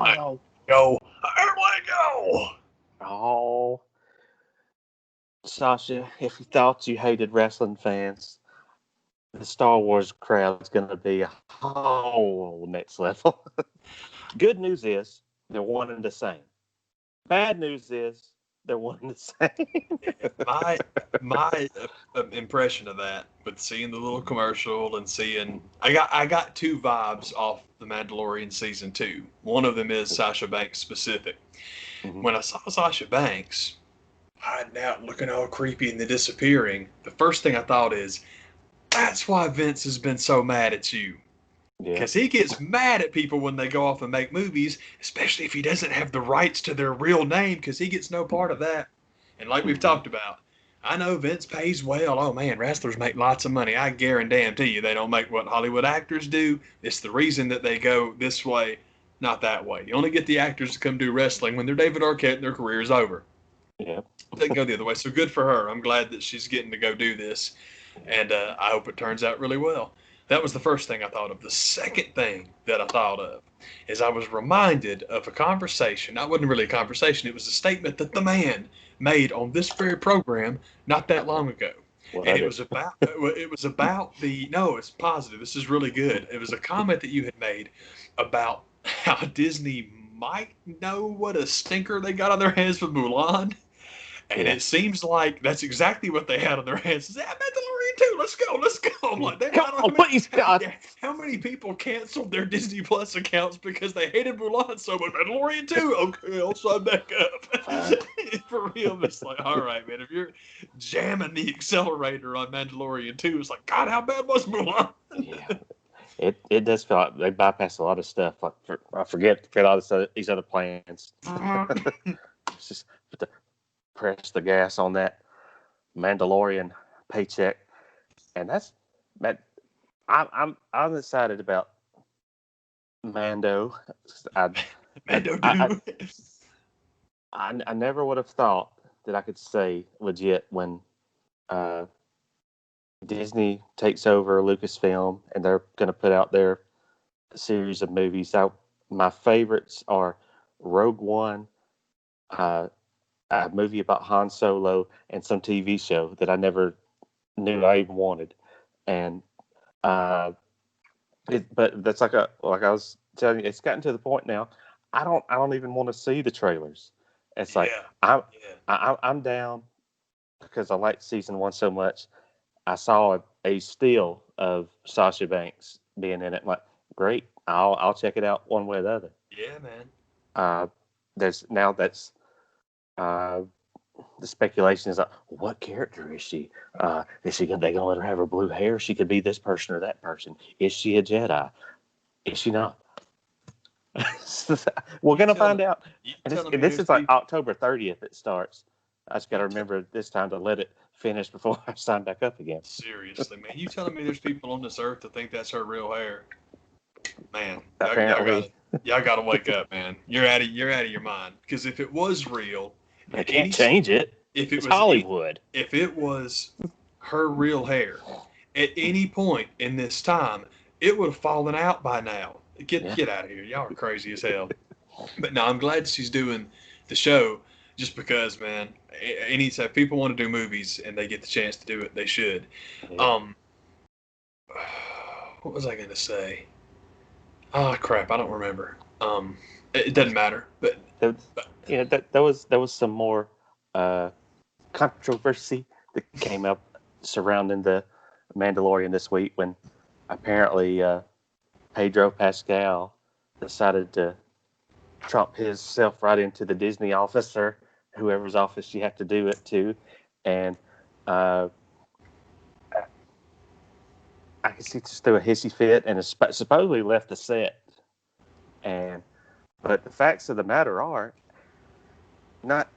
Lego. Go. Lego. Oh, Sasha, if you thought you hated wrestling fans, the Star Wars crowd's going to be a whole next level. Good news is they're one and the same. Bad news is they're one and the same. my impression of that, with seeing the little commercial and seeing, I got two vibes off the Mandalorian season 2. One of them is Sasha Banks specific. Mm-hmm. When I saw Sasha Banks hiding out, looking all creepy and then disappearing, the first thing I thought is, that's why Vince has been so mad at you. Because he gets mad at people when they go off and make movies, especially if he doesn't have the rights to their real name, because he gets no part of that. And like we've talked about, I know Vince pays well. Oh, man, wrestlers make lots of money. I guarantee you they don't make what Hollywood actors do. It's the reason that they go this way, not that way. You only get the actors to come do wrestling when they're David Arquette and their career is over. Yeah. They can go the other way. So good for her. I'm glad that she's getting to go do this. And I hope it turns out really well. That was the first thing I thought of. The second thing that I thought of is I was reminded of a conversation. That wasn't really a conversation. It was a statement that the man made on this very program not that long ago. And it was about no, it's positive. This is really good. It was a comment that you had made about how Disney might know what a stinker they got on their hands with Mulan. And it seems like that's exactly what they had on their hands. Is that Mandalorian 2? Let's go. I'm like, Please, God. How many people canceled their Disney Plus accounts because they hated Mulan so much? Mandalorian 2? Okay, I'll sign back up. For real, it's like, all right, man, if you're jamming the accelerator on Mandalorian 2, it's like, God, how bad was Mulan? Yeah. It does feel like they bypass a lot of stuff. Like I forget all these other plans. It's just press the gas on that Mandalorian paycheck, and that's that. I'm excited about Mando. I never would have thought that I could say legit when Disney takes over Lucasfilm and they're going to put out their series of movies. My favorites are Rogue One, a movie about Han Solo, and some TV show that I never knew I even wanted. And but that's like I was telling you, it's gotten to the point now. I don't even want to see the trailers. It's like I'm down because I liked season 1 so much. I saw a still of Sasha Banks being in it. I'm like, great, I'll check it out one way or the other. Yeah, man. The speculation is like, what character is she? They gonna let her have her blue hair? She could be this person or that person. Is she a Jedi? Is she not? We're gonna find out. And this is like October 30th. It starts. I just gotta remember this time to let it finish before I sign back up again. Seriously, man, you telling me there's people on this earth that think that's her real hair? Man, apparently, y'all gotta wake up, man. You're out of your mind. Because if it was real, they can't change it. If it was Hollywood, if it was her real hair, at any point in this time, it would have fallen out by now. Get out of here. Y'all are crazy as hell. But no, I'm glad she's doing the show just because, man, anytime people want to do movies and they get the chance to do it, they should. Yeah. What was I going to say? Oh, crap. I don't remember. It doesn't matter. But there was some more controversy that came up surrounding the Mandalorian this week when apparently Pedro Pascal decided to trump himself right into the Disney office or whoever's office you have to do it to, and I guess he just threw a hissy fit and supposedly left the set. But the facts of the matter are,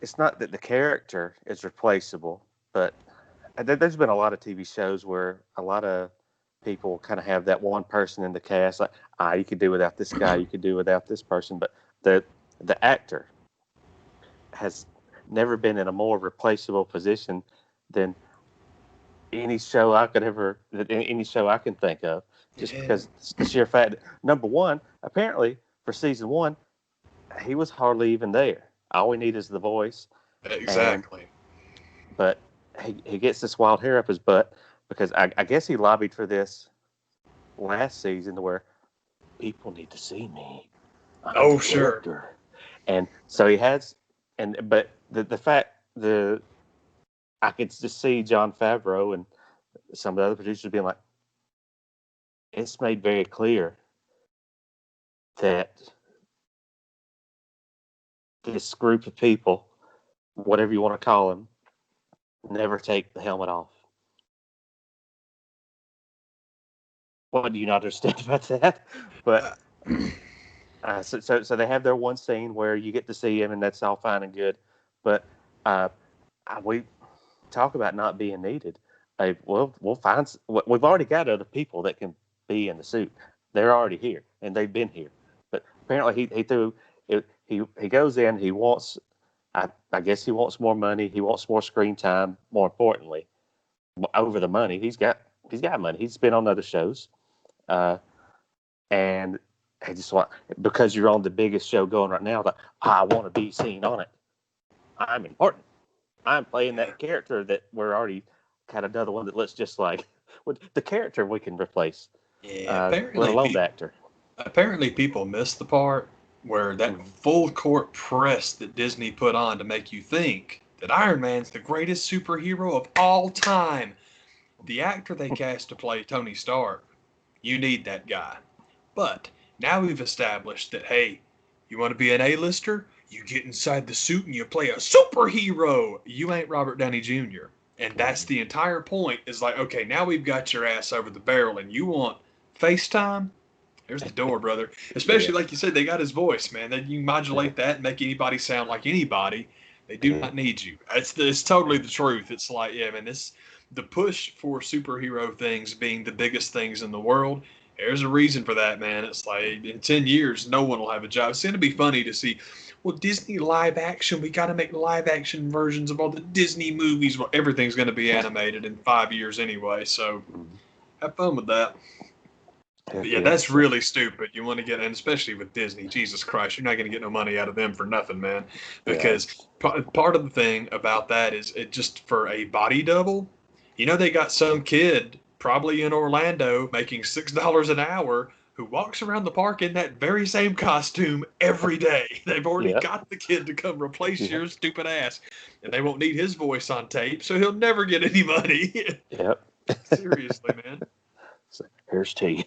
it's not that the character is replaceable, but there's been a lot of TV shows where a lot of people kind of have that one person in the cast, like, you could do without this guy, you could do without this person, but the actor has never been in a more replaceable position than any show I can think of, just because the sheer fact that, number one, apparently for season 1, he was hardly even there. All we need is the voice, and Exactly. but he gets this wild hair up his butt because I guess he lobbied for this last season where people need to see me. I'm the Oh, sure. character, and so he has, but the fact I could just see John Favreau and some of the other producers being like, it's made very clear that this group of people, whatever you want to call them, never take the helmet off. What do you not understand about that? But Uh, so they have their one scene where you get to see him, and that's all fine and good. But uh, we talk about not being needed. We'll find. We've already got other people that can be in the suit. They're already here, and they've been here. But apparently, he threw. He goes in. He wants. I guess he wants more money. He wants more screen time. More importantly, over the money, he's got money. He's been on other shows, and I just want because you're on the biggest show going right now. Like I want to be seen on it. I'm important. I'm playing yeah. that character that we're already kind of another one that let's just like with the character we can replace, Yeah. let alone the actor. Apparently people missed the part where that Mm-hmm. full court press that Disney put on to make you think that Iron Man's the greatest superhero of all time. The actor they cast to play Tony Stark, you need that guy. But now we've established that, hey, you want to be an A-lister? You get inside the suit and you play a superhero. You ain't Robert Downey Jr. And that's the entire point is like, okay, now we've got your ass over the barrel and you want FaceTime? There's the door, brother. Yeah, Especially like you said, they got his voice, man. That you yeah, modulate that and make anybody sound like anybody. They do yeah. not need you. It's totally the truth. It's like, yeah, man, the push for superhero things being the biggest things in the world. There's a reason for that, man. It's like in 10 years, no one will have a job. It's going to be funny to see, well, Disney live action, we got to make live action versions of all the Disney movies. Well, everything's going to be animated in 5 years anyway. So Mhm. have fun with that. But Heck yeah, yeah. that's really stupid. You want to get, and especially with Disney, Jesus Christ, you're not going to get no money out of them for nothing, man. Yeah. Because part of the thing about that is it just for a body double, they got some kid probably in Orlando making $6 an hour who walks around the park in that very same costume every day. They've already Yep. got the kid to come replace Yep. your stupid ass, and they won't need his voice on tape, so he'll never get any money. Yep. Seriously, man. So, here's to you.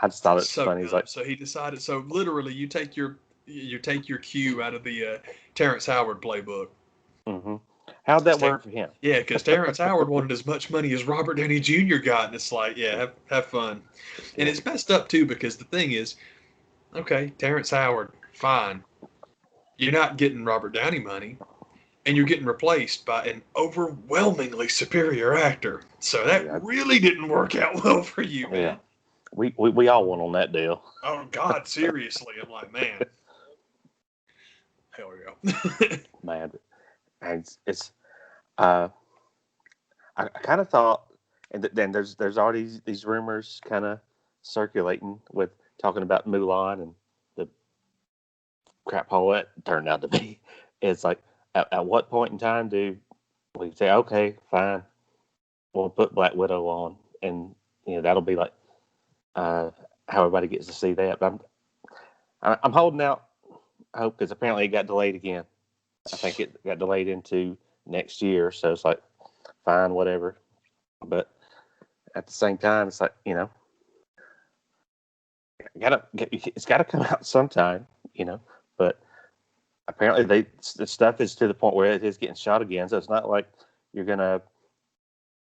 I just thought it's So funny. He's dumb. like, So he decided. So literally, you take your cue out of the Terrence Howard playbook. mm-hmm. How'd that work for him? Yeah, because Terrence Howard wanted as much money as Robert Downey Jr. got, and it's like, yeah, have fun. And Yeah. it's messed up too because the thing is, okay, Terrence Howard, fine, you're not getting Robert Downey money, and you're getting replaced by an overwhelmingly superior actor. So that Yeah. really didn't work out well for you, Yeah. man. We all won on that deal. Oh God, seriously, I'm like, man, hell yeah. Man. And it's uh I kind of thought, and then there's already these rumors kind of circulating with talking about Mulan and the crap hole that turned out to be. It's like, at what point in time do we say, okay, fine, we'll put Black Widow on, and that'll be like uh, how everybody gets to see that. But I'm holding out hope because apparently it got delayed again. I think it got delayed into next year, so it's like fine, whatever. But at the same time, it's like it's gotta come out sometime. But apparently, the stuff is to the point where it is getting shot again. So it's not like you're gonna.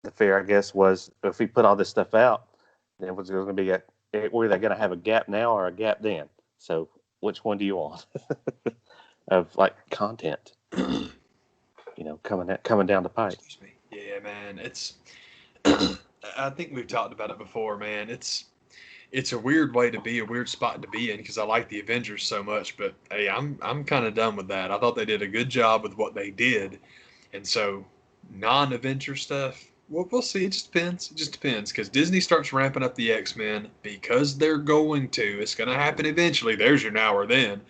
The fear, I guess, was if we put all this stuff out, then was going to be we're either going to have a gap now or a gap then. So which one do you want of like content? Coming down the pipe. Excuse me. Yeah, man. I think we've talked about it before, man. It's a weird way to be, a weird spot to be in because I like the Avengers so much, but hey, I'm kind of done with that. I thought they did a good job with what they did, and so non-Avenger stuff. Well, we'll see. It just depends. It just depends because Disney starts ramping up the X-Men because they're going to. It's going to happen eventually. There's your now or then.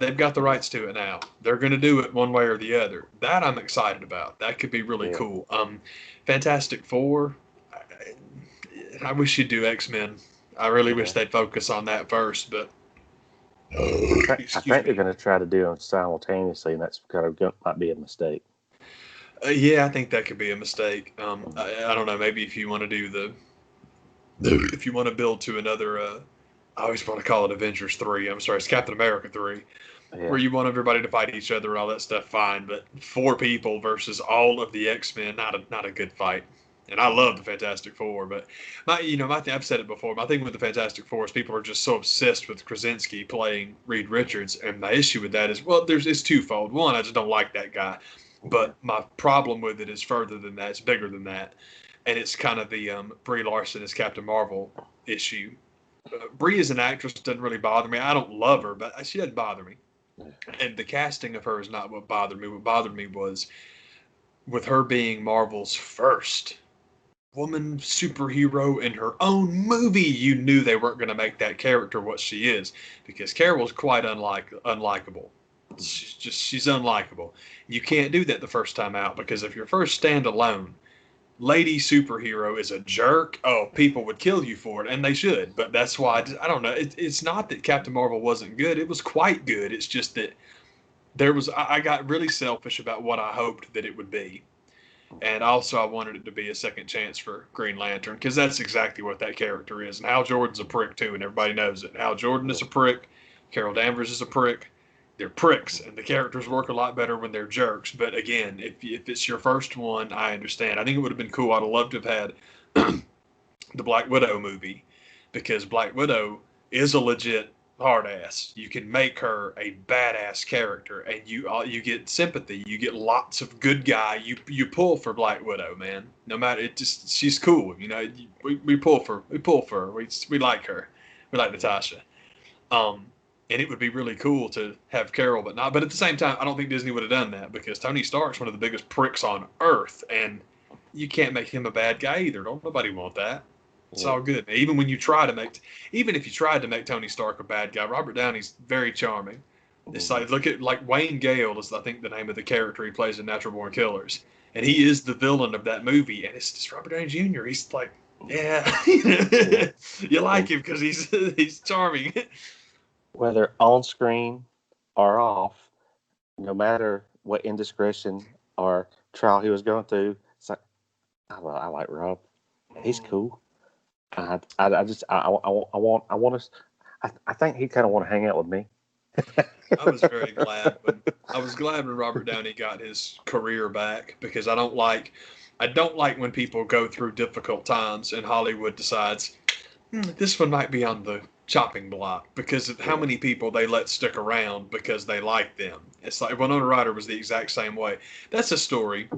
They've got the rights to it now. They're going to do it one way or the other. That I'm excited about. That could be really Yeah, cool. Fantastic Four. I wish you'd do X-Men. I really wish yeah. they'd focus on that first, but I excuse think they're me. going to try to do them simultaneously, and that's kind of might be a mistake. Yeah, I think that could be a mistake. Mhm. I don't know. Maybe if you want to do if you want to build to another, I always want to call it Avengers 3. I'm sorry, it's Captain America 3, where Yeah, you want everybody to fight each other and all that stuff, fine. But four people versus all of the X-Men, not a good fight. And I love the Fantastic Four, but I've said it before. My thing with the Fantastic Four is people are just so obsessed with Krasinski playing Reed Richards, and my issue with that is, well, it's twofold. One, I just don't like that guy, yeah, but my problem with it is further than that. It's bigger than that, and it's kind of the Brie Larson as Captain Marvel issue. Brie as an actress doesn't really bother me. I don't love her, but she doesn't bother me. yeah. And the casting of her is not what bothered me. What bothered me was with her being Marvel's first woman superhero in her own movie. You knew they weren't going to make that character what she is because Carol's quite unlikable. She's unlikable. You can't do that the first time out because if your first standalone lady superhero is a jerk, oh, people would kill you for it, and they should. But that's why I don't know. It's not that Captain Marvel wasn't good; it was quite good. It's just that I got really selfish about what I hoped that it would be, and also I wanted it to be a second chance for Green Lantern because that's exactly what that character is. And Hal Jordan's a prick too, and everybody knows it. Hal Jordan is a prick. Carol Danvers is a prick. They're pricks, and the characters work a lot better when they're jerks. But again, if it's your first one, I understand. I think it would have been cool. I'd have loved to have had the Black Widow movie because Black Widow is a legit hard ass. You can make her a badass character, and you get sympathy. You get lots of good guy. You pull for Black Widow, man. No matter it, just she's cool. We pull for her. We like her. We like Yeah. Natasha. Um, and it would be really cool to have Carol, but not. But at the same time, I don't think Disney would have done that because Tony Stark's one of the biggest pricks on Earth, and you can't make him a bad guy either. Don't nobody want that. It's Yeah. all good. Even if you tried to make Tony Stark a bad guy, Robert Downey's very charming. It's Mhm. like look at like Wayne Gale is I think the name of the character he plays in Natural Born Killers, and he is the villain of that movie, and it's just Robert Downey Jr. He's like, yeah, Yeah. you like And him because he's charming. whether on screen or off, no matter what indiscretion or trial he was going through, it's like I like Rob. He's cool. I just I want to. I think he kind of want to hang out with me. I was very glad when Robert Downey got his career back because I don't like when people go through difficult times and Hollywood decides this one might be on the chopping block because of how Yeah. many people they let stick around because they like them. It's like Winona Ryder was the exact same way. That's a story,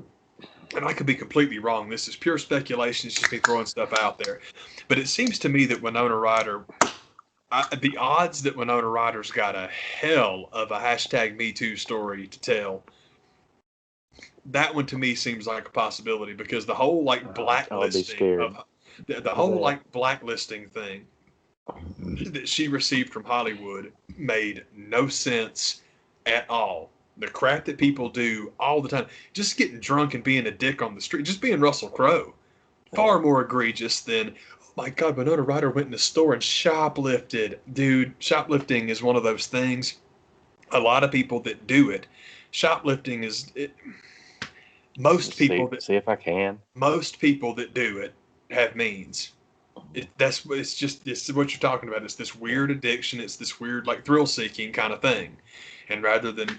and I could be completely wrong. This is pure speculation. It's just me throwing stuff out there. But it seems to me that Winona Ryder the odds that Winona Ryder's got a hell of a hashtag Me Too story to tell, that one to me seems like a possibility because the whole like I would be blacklisting scared. of the whole Yeah. like blacklisting thing that she received from Hollywood made no sense at all. The crap that people do all the time, just getting drunk and being a dick on the street, just being Russell Crowe, Yeah. far more egregious than, oh my God, Winona Ryder went in the store and shoplifted. Dude, shoplifting is one of those things. A lot of people that do it, shoplifting is it, most Let's see people that see if I can. most people that do it have means. It's what you're talking about. It's this weird addiction. It's this weird like thrill seeking kind of thing. And rather than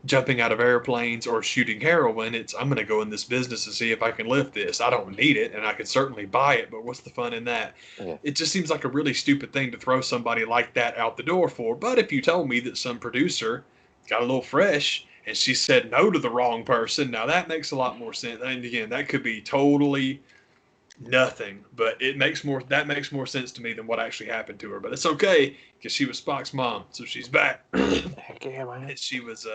jumping out of airplanes or shooting heroin, it's I'm going to go in this business and see if I can lift this. I don't need it, and I could certainly buy it, but what's the fun in that? Yeah. It just seems like a really stupid thing to throw somebody like that out the door for. But if you told me that some producer got a little fresh and she said no to the wrong person, now that makes a lot more sense. And again, that could be totally nothing, but that makes more sense to me than what actually happened to her. But it's okay because she was Spock's mom, so she's back. Heck yeah, man. She was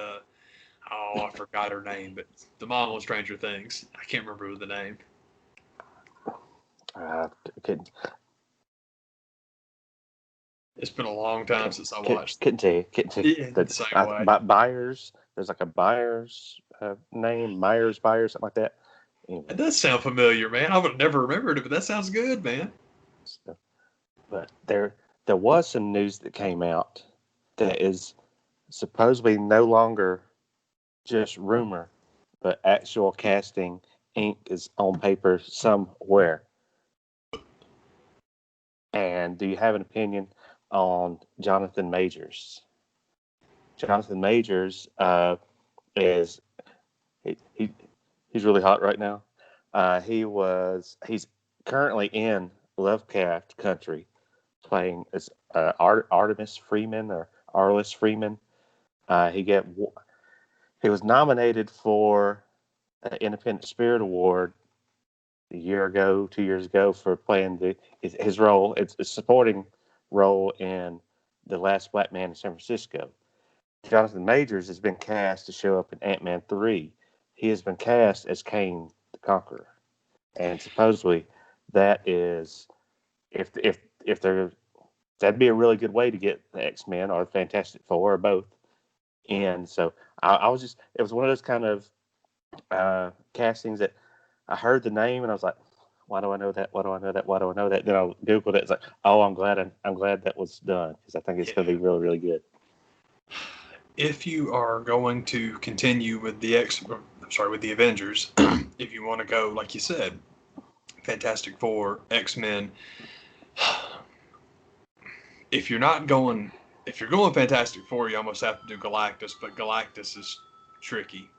Oh, I forgot her name, but the mom on Stranger Things. I can't remember the name. Uh, couldn't, It's been a long time since I couldn't, watched couldn't tell you. Couldn't tell you. it. Yeah, the same way. Byers. There's like a Byers name. Byers, something like that. It Anyway, does sound familiar, man. I would have never remembered it, but that sounds good, man. so, but there was some news that came out that is supposedly no longer just rumor, but actual casting ink is on paper somewhere. And do you have an opinion on Jonathan Majors? Jonathan Majors is he he's really hot right now. He's currently in Lovecraft Country playing as Artemis Freeman or Arliss Freeman. He get he was nominated for an Independent Spirit Award a year ago, 2 years ago, for playing his role. It's a supporting role in The Last Black Man in San Francisco. Jonathan Majors has been cast to show up in Ant-Man 3. He has been cast as Kang the Conqueror. And supposedly that is if they're that'd be a really good way to get the X-Men or the Fantastic Four or both in. So I was just it was one of those kind of castings that I heard the name and I was like, why do I know that? Why do I know that? Why do I know that? Then I googled it. It's like, oh, I'm glad that was done because I think it's going to Yeah. be really really good. If you are going to continue with with the Avengers, if you want to go, like you said, Fantastic Four, X-Men, if you're not going, if you're going Fantastic Four, you almost have to do Galactus, but Galactus is tricky.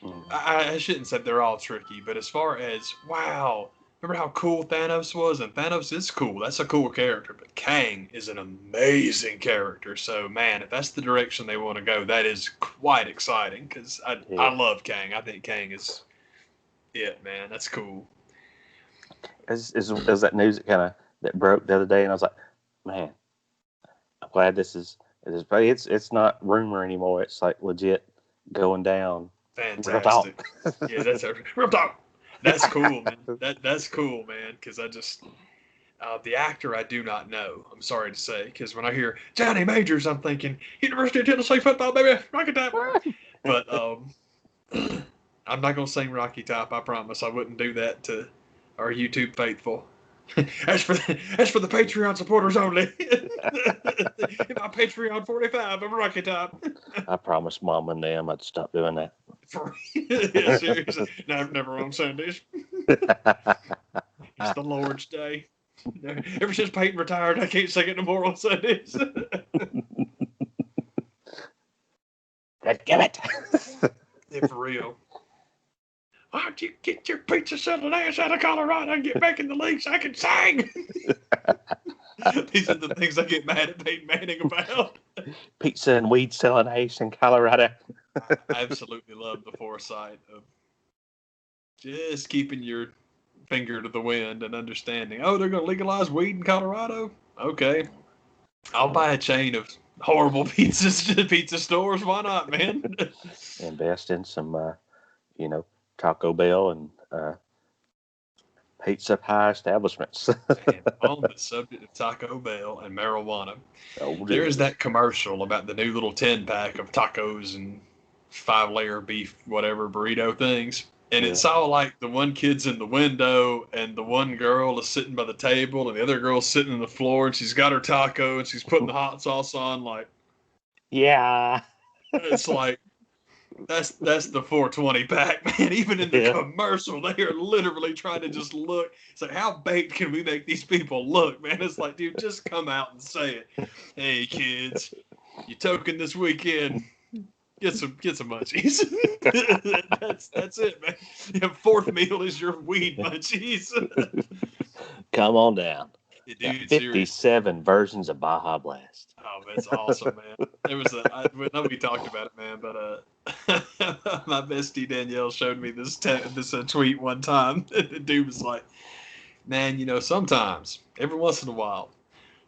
Mm. I shouldn't say they're all tricky, but as far as, wow, remember how cool Thanos was? And Thanos is cool. That's a cool character. But Kang is an amazing character. So, man, if that's the direction they want to go, that is quite exciting because Yeah. I love Kang. I think Kang is it, man. That's cool. It was that news that broke the other day, and I was like, man, I'm glad it's not rumor anymore. It's like legit going down. Real Fantastic. talk. Yeah, that's real talk. That's cool, man. That's cool, man. Because I just the actor I do not know. I'm sorry to say, because when I hear Johnny Majors, I'm thinking University of Tennessee football, baby, Rocky Top. But I'm not gonna sing Rocky Top. I promise. I wouldn't do that to our YouTube faithful. As for the Patreon supporters only. In my Patreon 45 of Rocky Top. I promised Mom and them I'd stop doing that. Yeah, seriously. Never on Sundays. It's the Lord's Day. Ever since Peyton retired, I can't sing it no more on Sundays. Give it. Yeah, for real. Why don't you get your pizza selling ass out of Colorado and get back in the league so I can sing? These are the things I get mad at Peyton Manning about. Pizza and weed selling ace in Colorado. I absolutely love the foresight of just keeping your finger to the wind and understanding. Oh, they're going to legalize weed in Colorado? Okay. I'll buy a chain of horrible pizza stores. Why not, man? Invest in some, Taco Bell and pizza pie establishments. And on the subject of Taco Bell and marijuana, Oh, there's dear. that commercial about the new little 10-pack of tacos and 5-layer beef, whatever, burrito things. And Yeah. it's all like the one kid's in the window and the one girl is sitting by the table and the other girl's sitting on the floor and she's got her taco and she's putting the hot sauce on. Like, Yeah. it's like, that's the 420 pack, man. Even in the Yeah. commercial, they are literally trying to just look. It's like, how baked can we make these people look, man? It's like, dude, just come out and say it. Hey, kids, you token this weekend. Get some munchies. that's it, man. Your fourth meal is your weed munchies. Come on down. Dude, 57 versions of Baja Blast. Oh, that's awesome, man. It was nobody talked about it, man, but my bestie Danielle showed me this tweet one time. The dude was like, man, sometimes, every once in a while,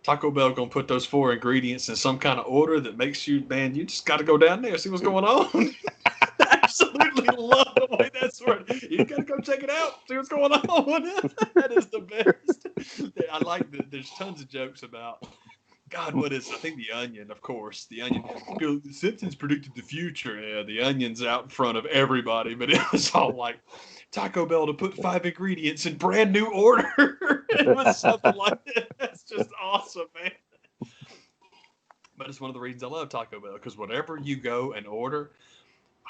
Taco Bell gonna put those 4 ingredients in some kind of order that makes you, man, you just got to go down there and see what's going on. absolutely love the way that's worded. You gotta go check it out, see what's going on. That is the best. I like that. There's tons of jokes about. God, what is? I think the Onion, of course. The Onion. The Simpsons predicted the future. Yeah, the Onion's out in front of everybody, but it was all like Taco Bell to put 5 ingredients in brand new order. It was something like that. That's just awesome, man. But it's one of the reasons I love Taco Bell, because whatever you go and order,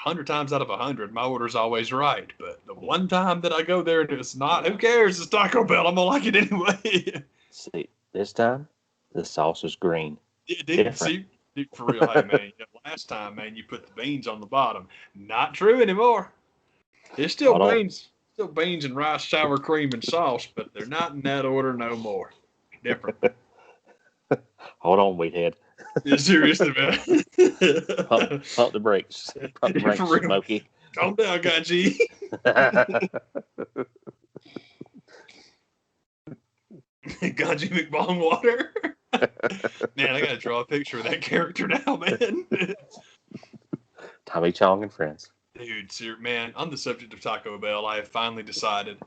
100 times out of 100, my order's always right. But the one time that I go there and it's not, who cares? It's Taco Bell. I'm gonna like it anyway. See, this time the sauce was green. Dude, Different. see, dude, for real, hey man. Last time, man, you put the beans on the bottom. Not true anymore. It's Hold on. still beans and rice, sour cream and sauce, but they're not in that order no more. Different. Hold on, Wheathead. Yeah, seriously, man. Pump the brakes. Pump the brakes, For real. Smokey. Calm down, guy G. Ganji McBong water. Man, I gotta draw a picture of that character now, man. Tommy Chong and friends. Dude, man, on the subject of Taco Bell, I have finally decided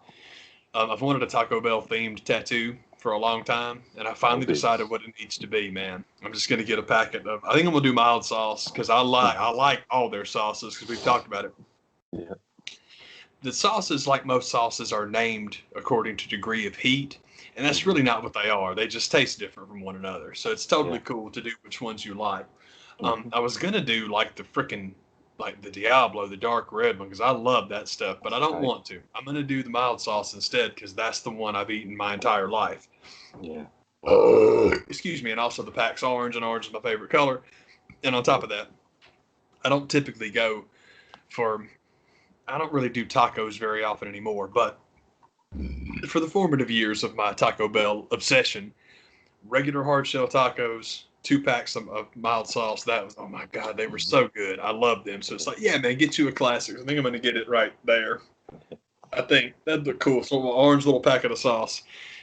I've wanted a Taco Bell themed tattoo for a long time, and I finally decided what it needs to be, man. I'm just gonna get a packet of. I think I'm gonna do mild sauce because I like all their sauces because we've talked about it. Yeah. The sauces, like most sauces, are named according to degree of heat, and that's really not what they are. They just taste different from one another. So it's totally cool to do which ones you like. I was gonna do like the Diablo, the dark red one, because I love that stuff, but I don't want to. I'm gonna do the mild sauce instead because that's the one I've eaten my entire life. Yeah. Excuse me, and also the PAX orange, and orange is my favorite color. And on top of that, I don't typically go for. I don't really do tacos very often anymore, but for the formative years of my Taco Bell obsession, regular hard shell tacos, 2 packs of mild sauce. That was, oh my God, they were so good. I love them. So it's like, yeah, man, get you a classic. I think I'm going to get it right there. I think that'd look cool. So an orange little packet of sauce.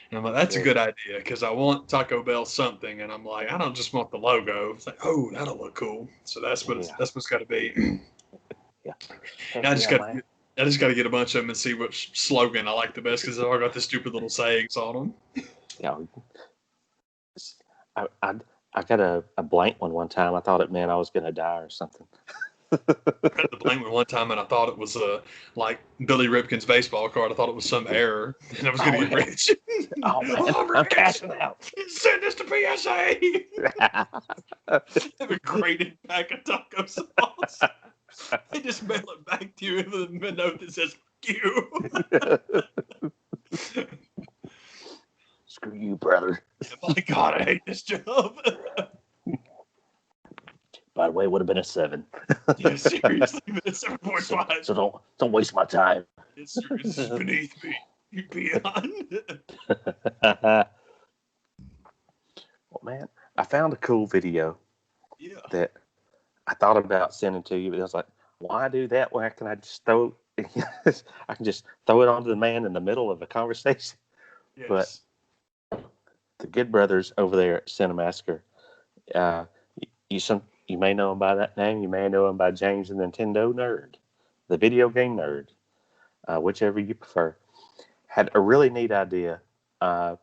And I'm like, that's a good idea because I want Taco Bell something. And I'm like, I don't just want the logo. It's like, oh, that'll look cool. So that's what that's what's got to be. Yeah. And I just got to get a bunch of them and see which slogan I like the best because they all got the stupid little sayings on them. Yeah. I got a blank one time. I thought it meant I was going to die or something. I had the blank one time and I thought it was like Billy Ripken's baseball card. I thought it was some error and I was going to get rich. Oh, man. I'm cashing out. Send this to PSA. Have a graded pack of taco sauce. They just mail it back to you with a note that says, "Fuck you." Screw you, brother. Oh my God, I hate this job. By the way, it would have been a 7. Yeah, seriously, but it's 7.5. So don't waste my time. It's beneath me. You beyond. Well, man, I found a cool video that I thought about sending to you, but I was like, why do that? Why can I just throw? I can just throw it onto the man in the middle of a conversation. Yes. But the good brothers over there at Cinemassacre, you may know him by that name. You may know him by James the Nintendo Nerd, the video game nerd, whichever you prefer. Had a really neat idea. I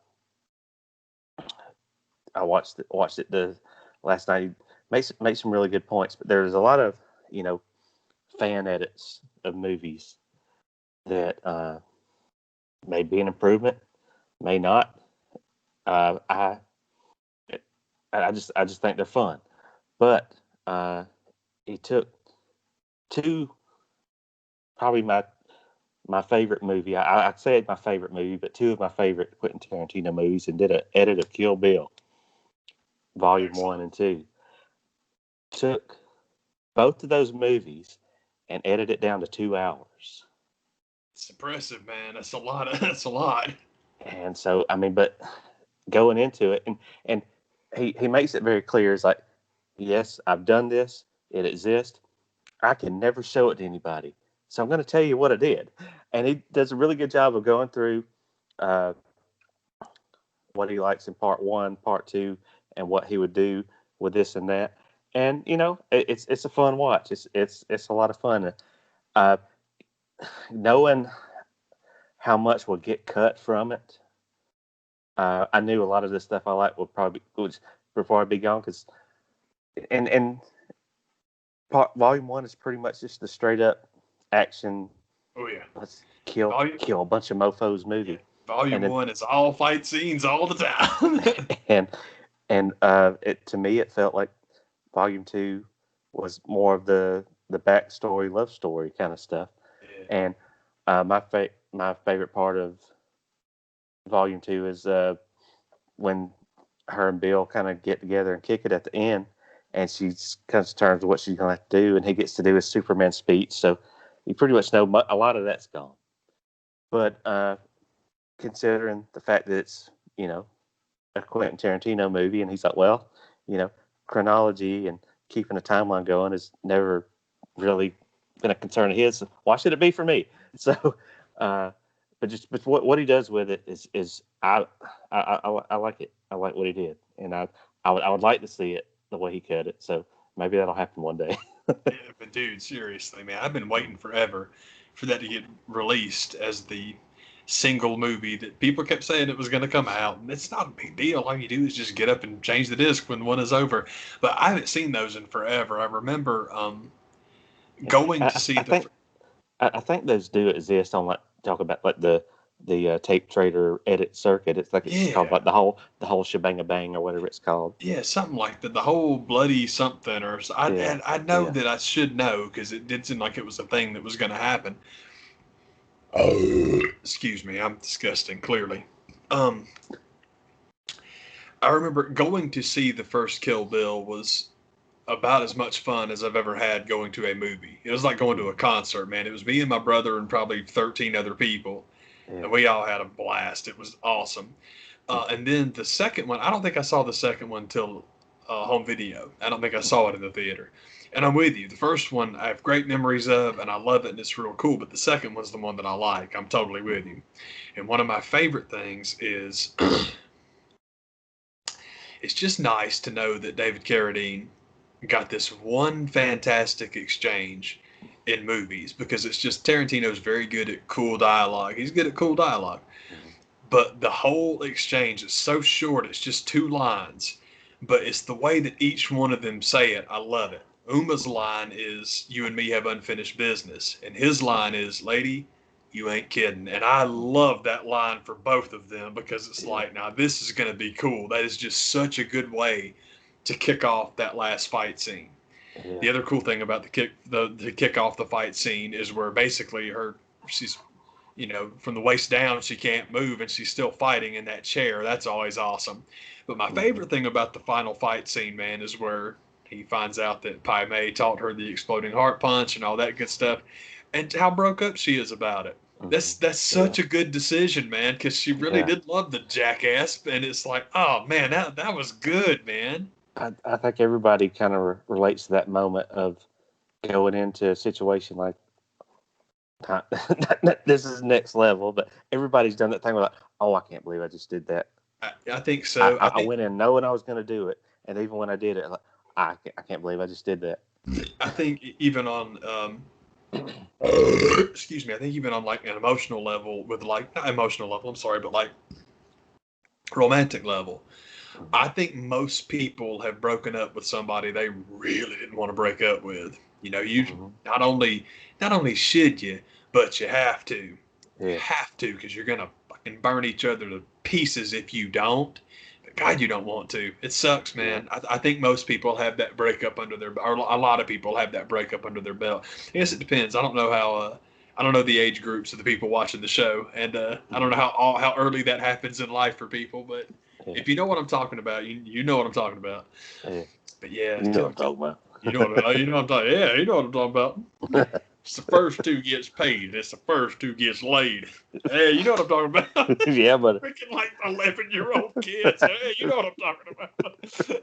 watched it the last night. Makes some really good points, but there's a lot of fan edits of movies that may be an improvement, may not. I just think they're fun, but he took 2, probably my favorite movie. I'd say it's my favorite movie, but 2 of my favorite Quentin Tarantino movies, and did an edit of Kill Bill, Volume 1 and 2. Took both of those movies and edited it down to 2 hours. It's impressive, man. That's a lot. That's a lot. And so, I mean, but going into it, and he makes it very clear. It's like, yes, I've done this. It exists. I can never show it to anybody. So I'm going to tell you what I did. And he does a really good job of going through what he likes in part 1, part 2, and what he would do with this and that. And it's a fun watch. It's a lot of fun. Uh, knowing how much will get cut from it, I knew a lot of the stuff I like would probably would before I'd be gone. Because and volume one is pretty much just the straight up action. Oh yeah. Let's kill Volume, kill a bunch of mofo's yeah. movie. Volume And then one is all fight scenes all the time. and it to me it felt like volume two was more of the backstory love story kind of stuff. Yeah. And my favorite part of volume two is when her and Bill kind of get together and kick it at the end, and she comes to terms with what she's going to have to do, and he gets to do his Superman speech. So you pretty much know a lot of that's gone. But considering the fact that it's a Quentin Tarantino movie, and he's like, well, chronology and keeping a timeline going is never really been a concern of his. So why should it be for me? So, but what he does with it is I like it. I like what he did, and I would like to see it the way he cut it. So maybe that'll happen one day. Yeah, but dude, seriously, man, I've been waiting forever for that to get released as the single movie that people kept saying it was going to come out. And it's not a big deal. All you do is just get up and change the disc when one is over. But I haven't seen those in forever. I remember going to see I think I think those do exist on like talk about like the tape trader edit circuit. It's called yeah. like the whole shebang bang or whatever it's called. Yeah, something like that. The whole bloody something, or Yeah, I know yeah. that I should know because it did seem like it was a thing that was going to happen. Oh, excuse me, I'm disgusting. Clearly, um, I remember going to see the first Kill Bill was about as much fun as I've ever had going to a movie. It was like going to a concert, man. It was me and my brother and probably 13 other people, Yeah. and we all had a blast. It was awesome. And then the second one, I don't think I saw the second one till home video. I don't think I saw it in the theater. And I'm with you. The first one I have great memories of, and I love it, and it's real cool. But the second one's the one that I like. I'm totally with you. And one of my favorite things is it's just nice to know that David Carradine got this one fantastic exchange in movies because it's just Tarantino's very good at cool dialogue. He's good at cool dialogue. Mhm. But the whole exchange is so short, it's just two lines. But it's the way that each one of them say it. I love it. Uma's line is, "You and me have unfinished business." And his line is, "Lady, you ain't kidding." And I love that line for both of them because it's Yeah. like, now this is going to be cool. That is just such a good way to kick off that last fight scene. Yeah. The other cool thing about the kick off the fight scene is where basically she's from the waist down, she can't move and she's still fighting in that chair. That's always awesome. But my Mhm. favorite thing about the final fight scene, man, is where he finds out that Pai Mei taught her the exploding heart punch and all that good stuff, and how broke up she is about it. That's Mhm. that's Yeah. such a good decision, man, because she really Yeah. did love the jackass, and it's like, oh man, that was good, man. I think everybody kind of relates to that moment of going into a situation like this is next level, but everybody's done that thing where like, oh, I can't believe I just did that. I think so. I I think went in knowing I was going to do it, and even when I did it, like, I can't believe I just did that. I think even on excuse me, I think even on like an emotional level with like not emotional level, I'm sorry, but like romantic level, Mhm. I think most people have broken up with somebody they really didn't want to break up with. You Mhm. not only should you, but you have to. You Yeah. have to because you're gonna fucking burn each other to pieces if you don't. But God, you don't want to. It sucks, Yeah. man. I think most people have that breakup under their, or a lot of people have that breakup under their belt. I guess it depends. I don't know how. I don't know the age groups of the people watching the show, and I don't know Mhm. how early that happens in life for people. But Yeah. if you know what I'm talking about, you know what I'm talking about. Yeah. But yeah, You know what I'm talking you know what I'm talking. Yeah, you know what I'm talking about. about. It's the first two gets paid. It's the first two gets laid. Hey, you know what I'm talking about. Yeah, but Freaking like 11-year-old kids. Hey, you know what I'm talking about.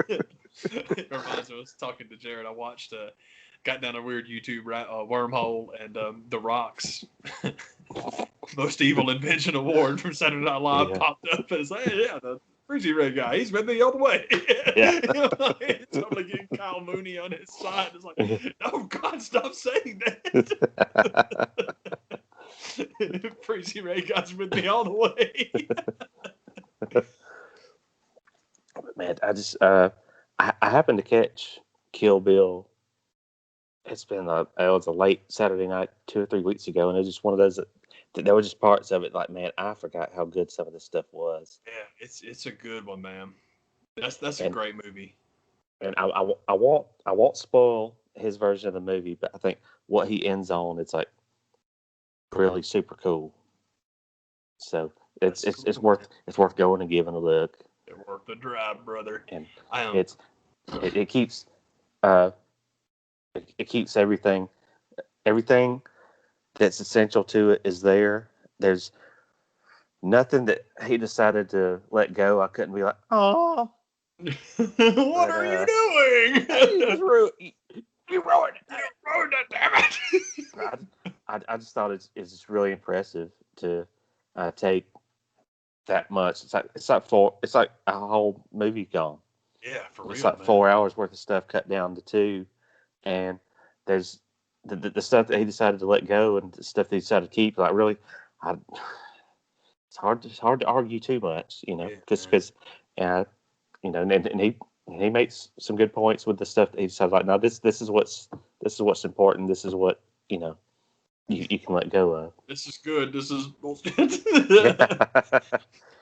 It reminds me, I was talking to Jared. I watched, got down a weird YouTube wormhole, and The Rock's Most Evil Invention Award from Saturday Night Live yeah. popped up as, hey, yeah, Freezy Ray guy, he's with me all the way. Yeah. Totally getting Kyle Mooney on his side. It's like, oh God, stop saying that. Freezy Ray guy's with me all the way. Man, I happened to catch Kill Bill. It's been it was a late Saturday night 2 or 3 weeks ago, and it was just one of those that there were just parts of it like, man, I forgot how good some of this stuff was. Yeah, it's a good one, man. That's a And great movie. and I won't spoil his version of the movie, but I think what he ends on, it's like really super cool. So it's That's it's it's cool. worth going and giving a look. It worth the drive, brother. And I am. it keeps uh it keeps everything that's essential to it is there. There's nothing that he decided to let go. I couldn't be like, oh, What are you doing? you just you ruined it. You ruined it, damn it. I just thought it's just really impressive to take that much. It's like a whole movie gone. Yeah, for real. It's like man. 4 hours worth of stuff cut down to 2, and there's the stuff that he decided to let go and the stuff that he decided to keep. Like really, it's hard to argue too much, because and he makes some good points with the stuff that he said. Like, no, this is what's important. This is what you can let go of. This is good. This is bullshit.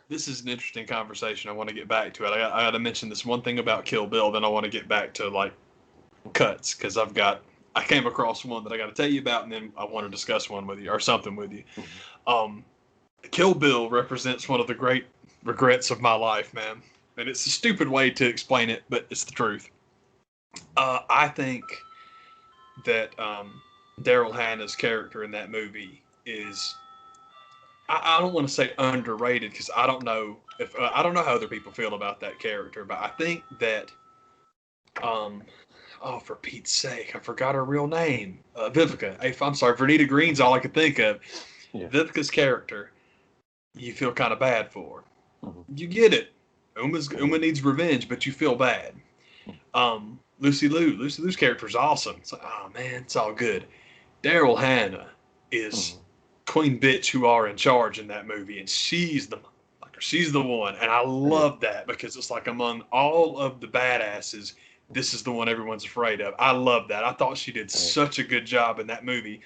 This is an interesting conversation. I want to get back to it. I got to mention this one thing about Kill Bill. Then I want to get back to like cuts because I came across one that I got to tell you about, and then I want to discuss one with you or something with you. Kill Bill represents one of the great regrets of my life, man. And it's a stupid way to explain it, but it's the truth. I think that Daryl Hannah's character in that movie is, I don't want to say underrated because I don't know I don't know how other people feel about that character, but I think that, oh, for Pete's sake, I forgot her real name. Vivica. I'm sorry, Vernita Green's all I could think of. Yeah. Vivica's character, you feel kind of bad for. Mm-hmm. You get it. Uma needs revenge, but you feel bad. Lucy Liu's character is awesome. It's like, oh man, it's all good. Daryl Hannah is queen bitch who are in charge in that movie, and she's the one, and I love that because it's like among all of the badasses, this is the one everyone's afraid of. I love that. I thought she did such a good job in that movie.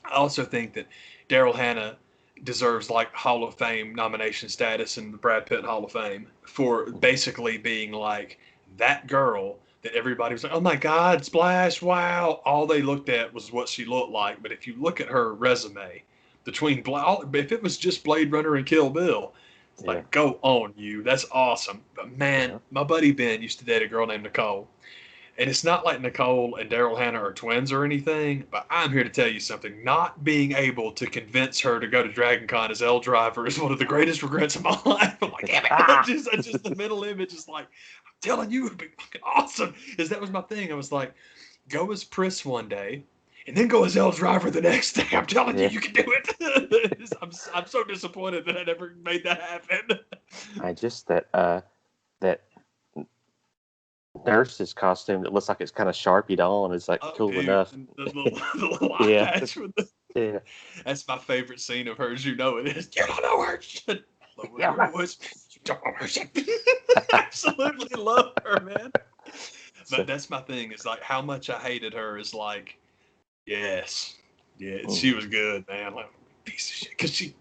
I also think that Daryl Hannah deserves like Hall of Fame nomination status in the Brad Pitt Hall of Fame for basically being like that girl that everybody was like, oh my God, splash, wow. All they looked at was what she looked like. But if you look at her resume, if it was just Blade Runner and Kill Bill, it's like, go on you. That's awesome. But man, my buddy Ben used to date a girl named Nicole. And it's not like Nicole and Daryl Hannah are twins or anything, but I'm here to tell you something. Not being able to convince her to go to Dragon Con as Elle Driver is one of the greatest regrets of my life. I'm like, damn it. I just the mental image is like, I'm telling you, it'd be fucking awesome. Because that was my thing. I was like, go as Pris one day, and then go as Elle Driver the next day. I'm telling you, you can do it. I'm so disappointed that I never made that happen. I just that nurse's costume that looks like it's kind of Sharpied on is like cool enough. The little eye patch with the, that's my favorite scene of hers. You know it is. You don't know her shit. You don't know her shit. Absolutely love her, man. But that's my thing. Is like how much I hated her is like, yes, she was good, man. Like piece of shit because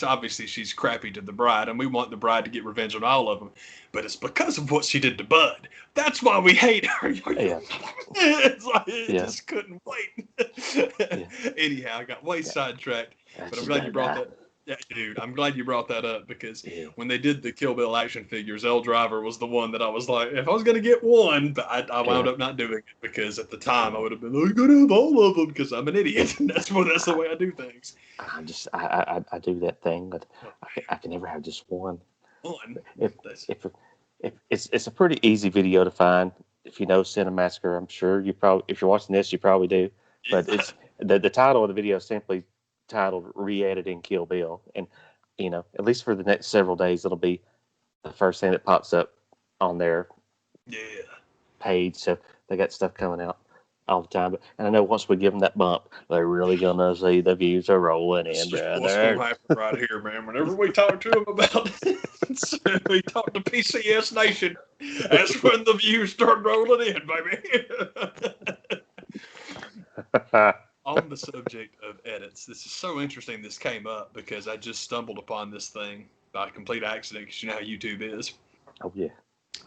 obviously she's crappy to the bride, and we want the bride to get revenge on all of them. But it's because of what she did to Bud. That's why we hate her. It's like just couldn't wait. Anyhow, I got way sidetracked. But I'm glad you brought that. Yeah, dude, I'm glad you brought that up because when they did the Kill Bill action figures, Elle Driver was the one that I was like, if I was going to get one, but I wound up not doing it because at the time I would have been like, I'm going to have all of them because I'm an idiot. And that's the way I do things. I do that thing, but I can never have just one. If it's a pretty easy video to find. If you know Cinemassacre, I'm sure you probably, if you're watching this, you probably do. But it's the title of the video is simply titled Re-editing Kill Bill, and at least for the next several days, it'll be the first thing that pops up on their Yeah. page. So they got stuff coming out all the time. And I know once we give them that bump, they're really gonna see the views are rolling This in, is what's going brother. to happen right here, man. Whenever we talk to them about so we talk to PCS Nation, that's when the views start rolling in, baby. On the subject of edits, this is so interesting this came up because I just stumbled upon this thing by complete accident because you know how YouTube is. Oh yeah.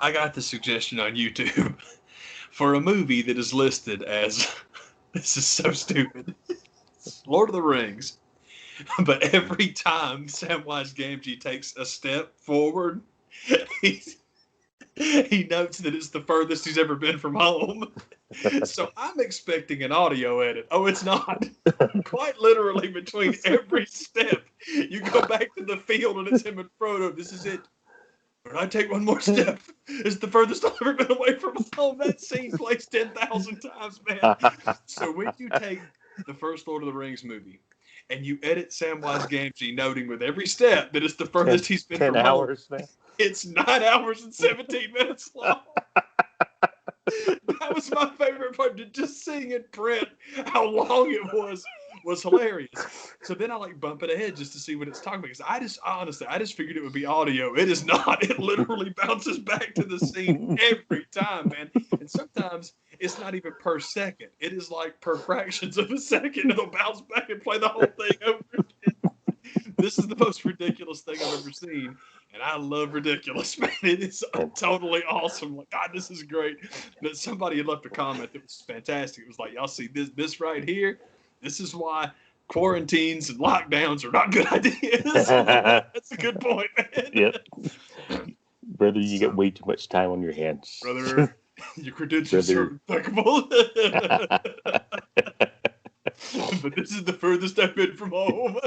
I got the suggestion on YouTube for a movie that is listed as, this is so stupid, Lord of the Rings. But every time Samwise Gamgee takes a step forward, he notes that it's the furthest he's ever been from home. So I'm expecting an audio edit. Oh, it's not. Quite literally, between every step, you go back to the field and it's him and Frodo. This is it. When I take one more step, it's the furthest I've ever been away from home. That scene plays 10,000 times, man. So when you take the first Lord of the Rings movie and you edit Samwise Gamgee noting with every step that it's the furthest he's been 10 from home, hours now. it's 9 hours and 17 minutes long. That was my favorite part. Just seeing in print how long it was hilarious. So then I like bump it ahead just to see what it's talking about. Because I just figured it would be audio. It is not. It literally bounces back to the scene every time, man. And sometimes it's not even per second. It is like per fractions of a second. It'll bounce back and play the whole thing over again. This is the most ridiculous thing I've ever seen. And I love ridiculous, man. It is totally awesome. Like, God, this is great. But somebody had left a comment that was fantastic. It was like, y'all see this right here? This is why quarantines and lockdowns are not good ideas. That's a good point, man. Yep. Brother, you get way too much time on your hands. Brother, your credentials are impeccable. But this is the furthest I've been from home.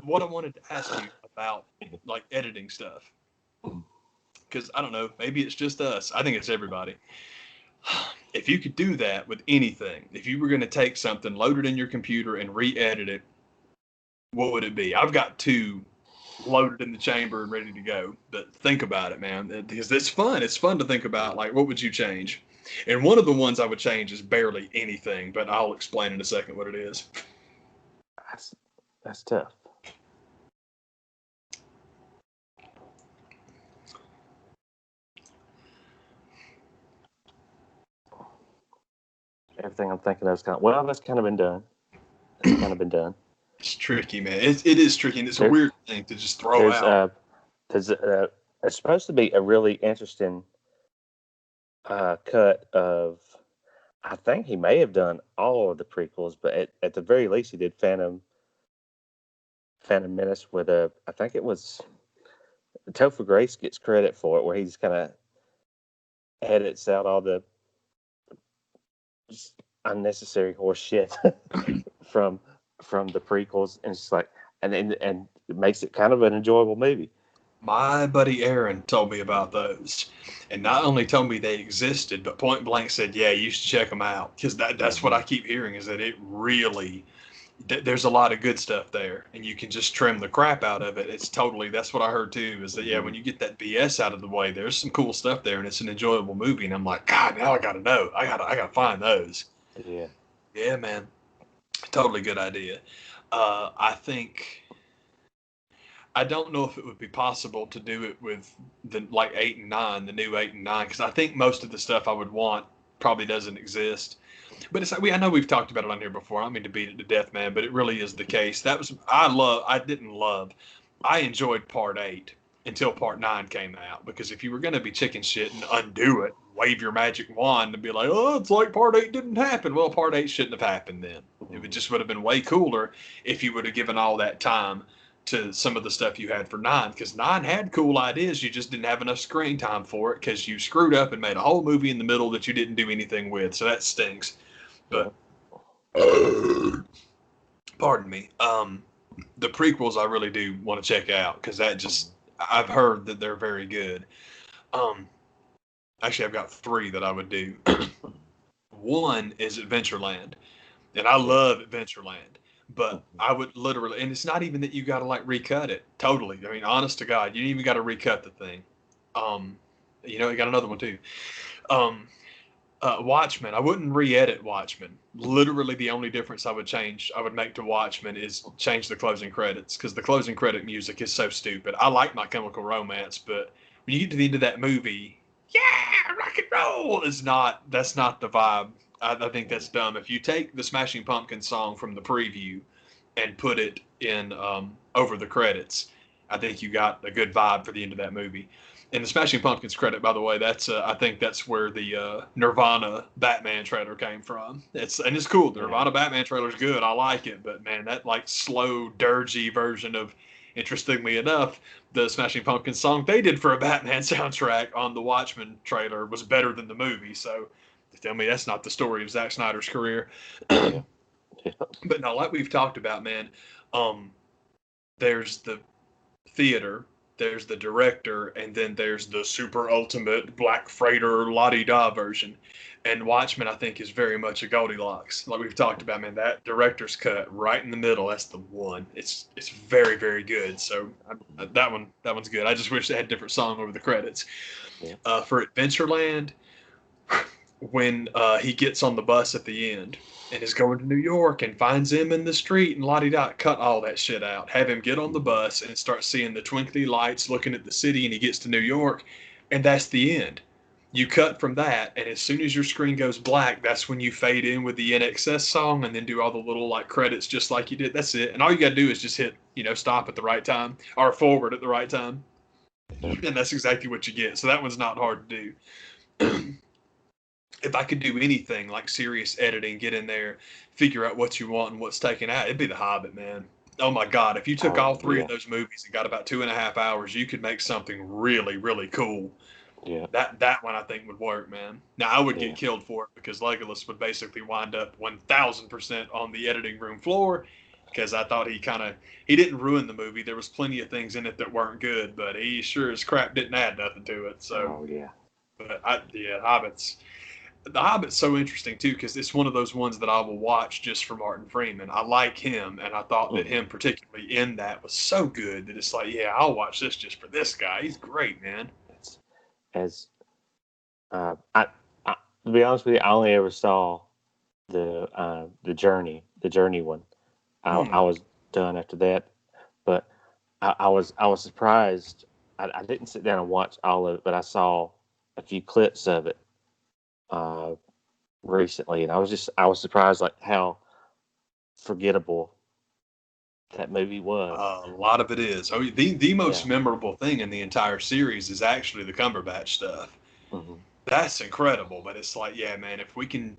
What I wanted to ask you about, like, editing stuff, because I don't know, maybe it's just us. I think it's everybody. If you could do that with anything, if you were going to take something, load it in your computer, and re-edit it, what would it be? I've got two loaded in the chamber and ready to go. But think about it, man, because it's fun. It's fun to think about, like, what would you change? And one of the ones I would change is barely anything, but I'll explain in a second what it is. That's tough. Everything I'm thinking of is that's kind of been done. It's kind of been done. It's tricky, man. It is tricky, and it's a weird thing to just throw out. It's supposed to be a really interesting cut of. I think he may have done all of the prequels, but at the very least, he did Phantom Menace with I think it was Topher Grace gets credit for it, where he just kind of edits out all the unnecessary horse shit from the prequels, and it's like, and it makes it kind of an enjoyable movie. My buddy Aaron told me about those, and not only told me they existed, but point blank said, "Yeah, you should check them out," because that's what I keep hearing is that it really there's a lot of good stuff there, and you can just trim the crap out of it. It's totally that's what I heard too. Is that when you get that BS out of the way, there's some cool stuff there, and it's an enjoyable movie. And I'm like, God, now I gotta know. I gotta find those. Yeah, man, totally good idea. I think. I don't know if it would be possible to do it with the 8 and 9, the new 8 and 9, because I think most of the stuff I would want probably doesn't exist. But it's I know we've talked about it on here before. I don't mean to beat it to death, man, but it really is the case. I enjoyed part 8 until part 9 came out, because if you were going to be chicken shit and undo it, wave your magic wand and be like, oh, it's like part 8 didn't happen. Well, part 8 shouldn't have happened then. It just would have been way cooler if you would have given all that time to some of the stuff you had for 9, because 9 had cool ideas. You just didn't have enough screen time for it because you screwed up and made a whole movie in the middle that you didn't do anything with. So that stinks. But pardon me. The prequels I really do want to check out, because I've heard that they're very good. Actually, I've got 3 that I would do. One is Adventureland, and I love Adventureland. But Mhm. I would literally, and it's not even that you got to like recut it totally. I mean, honest to God, you even got to recut the thing. Um, you know, you got another one too. Um, Watchmen. I wouldn't re-edit Watchmen. Literally, the only difference I would make to Watchmen is change the closing credits because the closing credit music is so stupid. I like My Chemical Romance, but when you get to the end of that movie, yeah, rock and roll is not. That's not the vibe. I think that's dumb. If you take the Smashing Pumpkins song from the preview and put it in over the credits, I think you got a good vibe for the end of that movie. And the Smashing Pumpkins credit, by the way, that's I think that's where the Nirvana Batman trailer came from. It's cool. The Yeah. Nirvana Batman trailer is good. I like it, but man, that like slow, dirgy version of, interestingly enough, the Smashing Pumpkins song they did for a Batman soundtrack on the Watchmen trailer was better than the movie. So tell me that's not the story of Zack Snyder's career. Yeah. Yeah. But no, like we've talked about, man, um, there's the theater, there's the director, and then there's the super ultimate Black Freighter la di da version. And Watchmen, I think, is very much a Goldilocks. Like we've talked about, man, that director's cut right in the middle, that's the one. It's very very good. So that one's good. I just wish they had a different song over the credits. Yeah. For Adventureland, when he gets on the bus at the end and is going to New York and finds him in the street and la di da, cut all that shit out. Have him get on the Mhm. bus and start seeing the twinkly lights looking at the city, and he gets to New York, and that's the end. You cut from that, and as soon as your screen goes black, that's when you fade in with the NXS song and then do all the little like credits just like you did. That's it. And all you got to do is just hit, stop at the right time or forward at the right time. Yeah. And that's exactly what you get. So that one's not hard to do. If I could do anything like serious editing, get in there, figure out what you want and what's taken out, it'd be The Hobbit, man. Oh my God, if you took Oh all three of yeah. those movies and got about 2.5 hours, you could make something really, really cool. Yeah. That one I think would work, man. Now I would get Yeah. killed for it because Legolas would basically wind up 1,000% on the editing room floor because I thought he didn't ruin the movie. There was plenty of things in it that weren't good, but he sure as crap didn't add nothing to it. So, Oh yeah. but yeah, Hobbits. The Hobbit's so interesting too because it's one of those ones that I will watch just for Martin Freeman. I like him, and I thought that Mhm. him particularly in that was so good that it's like, yeah, I'll watch this just for this guy. He's great, man. It's as I, I to be honest with you, I only ever saw the journey one. I Hmm. was done after that, but I was surprised. I didn't sit down and watch all of it, but I saw a few clips of it uh, recently, and I was surprised like how forgettable that movie was. A lot of it is. Oh, the most Yeah. memorable thing in the entire series is actually the Cumberbatch stuff. Hmm. That's incredible, but it's like, yeah, man, if we can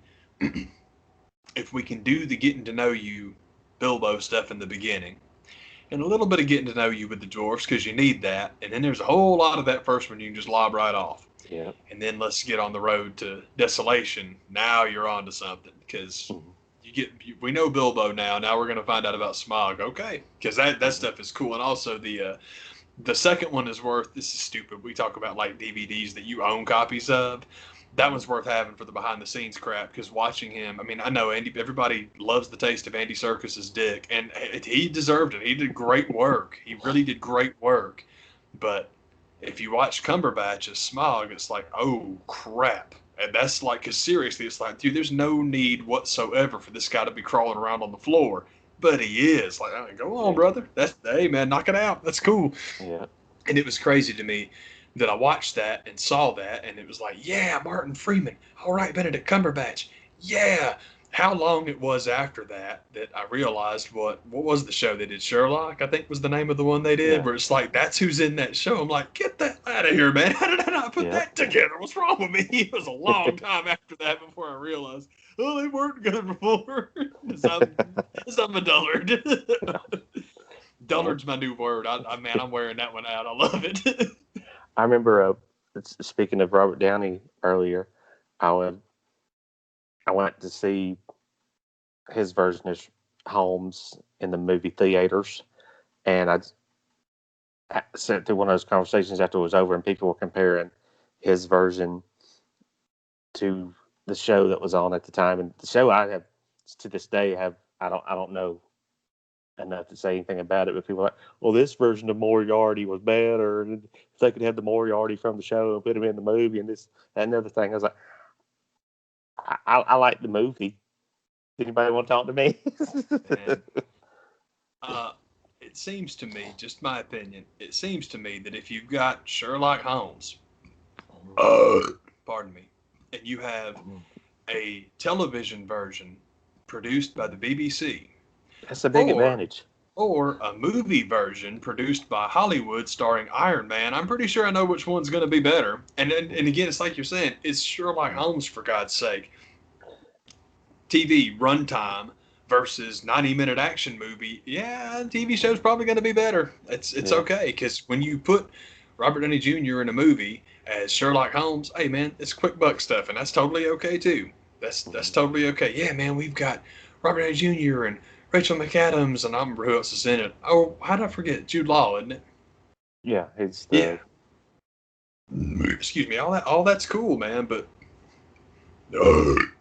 do the getting to know you Bilbo stuff in the beginning, and a little bit of getting to know you with the dwarfs because you need that. And then there's a whole lot of that first one you can just lob right off. Yeah. And then let's get on the road to desolation. Now you're on to something because Hmm. we know Bilbo now. Now we're gonna find out about Smog. Okay, because that Hmm. stuff is cool. And also the second one is worth. This is stupid. We talk about like DVDs that you own copies of. That Hmm. one's worth having for the behind the scenes crap because watching him. I mean, I know Andy. Everybody loves the taste of Andy Serkis's dick, and he deserved it. He did great work. He really did great work. But if you watch Cumberbatch as Smog, it's like, oh crap. And that's like, because seriously, it's like, dude, there's no need whatsoever for this guy to be crawling around on the floor. But he is. Like, I mean, go on, Yeah. brother. Hey, man, knock it out. That's cool. Yeah. And it was crazy to me that I watched that and saw that, and it was like, yeah, Martin Freeman. All right, Benedict Cumberbatch. Yeah. How long it was after that that I realized what was the show they did? Sherlock, I think was the name of the one they did, Yeah. where it's like that's who's in that show. I'm like, get that out of here, man! How did I not put Yeah. that together? What's wrong with me? It was a long time after that before I realized, oh, they weren't good before. I'm a dullard. Yeah. Dullard's my new word. Man, I'm wearing that one out. I love it. I remember. Speaking of Robert Downey earlier, I went. I went to see his version of Holmes in the movie theaters, and I sat through one of those conversations after it was over, and people were comparing his version to the show that was on at the time, and the show I have to this day have I don't know and not to say anything about it, but people are like, well, this version of Moriarty was better. And if they could have the Moriarty from the show and put him in the movie and this, that, and other thing. I was like, I like the movie. Anybody want to talk to me? And it seems to me, just my opinion, it seems to me that if you've got Sherlock Holmes, pardon me, and you have a television version produced by the BBC, That's a big or advantage. or a movie version produced by Hollywood starring Iron Man, I'm pretty sure I know which one's going to be better. And again, it's like you're saying, it's Sherlock Holmes, for God's sake. TV runtime versus 90-minute action movie, yeah, TV show's probably going to be better. It's okay, because when you put Robert Downey Jr. in a movie as Sherlock Holmes, hey man, it's quick buck stuff, and that's totally okay too. That's totally okay. Yeah, man, we've got Robert Downey Jr. and Rachel McAdams, and I don't remember who else is in it. Oh, how did I forget? Jude Law, isn't it? Yeah, it's the, yeah. Excuse me. All that's cool, man. But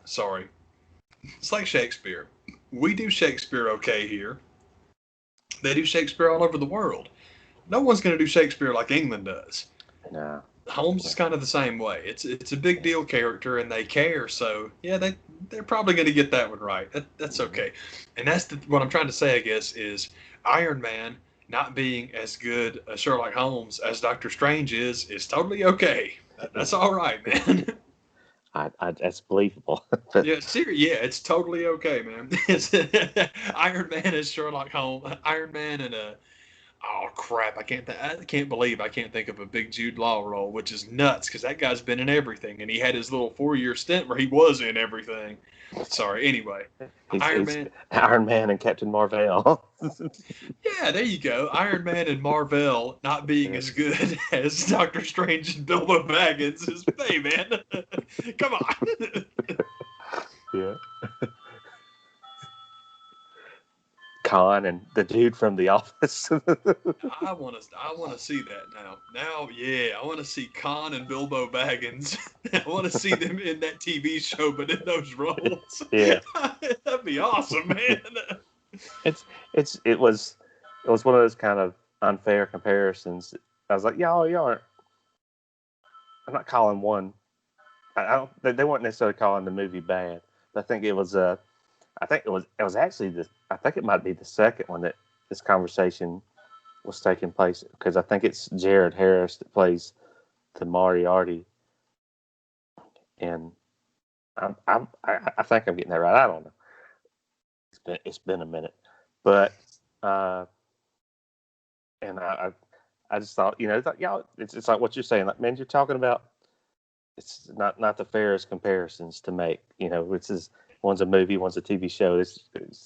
sorry, it's like Shakespeare. We do Shakespeare okay here. They do Shakespeare all over the world. No one's going to do Shakespeare like England does. No. Holmes is kind of the same way. It's a big deal character, and they care. So yeah, they're probably going to get that one right. That's okay. And that's what I'm trying to say, I guess, is Iron Man not being as good a Sherlock Holmes as Doctor Strange is totally okay. That's all right, man. That's believable. Yeah, yeah, it's totally okay, man. It's Iron Man is Sherlock Holmes. Iron Man and oh crap! I can't believe I can't think of a big Jude Law role, which is nuts because that guy's been in everything, and he had his little 4-year stint where he was in everything. Sorry. Anyway, Iron Man and Captain Marvel. Yeah, there you go. Iron Man and Marvel not being as good as Doctor Strange and Bilbo Baggins is, hey man, come on. Yeah. Khan and the dude from The Office. I want to see that now. Now, yeah, I want to see Khan and Bilbo Baggins. I want to see them in that TV show, but in those roles. Yeah, that'd be awesome, man. it was one of those kind of unfair comparisons. I was like, y'all aren't. I'm not calling one. I don't. They weren't necessarily calling the movie bad. But I think it was. I think it was actually I think it might be the second one that this conversation was taking place, because I think it's Jared Harris that plays the Moriarty, and I think I'm getting that right. I don't know. It's been a minute, but and I just thought, y'all, it's like what you're saying, like, man, you're talking about. It's not the fairest comparisons to make. It's is. One's a movie, one's a TV show.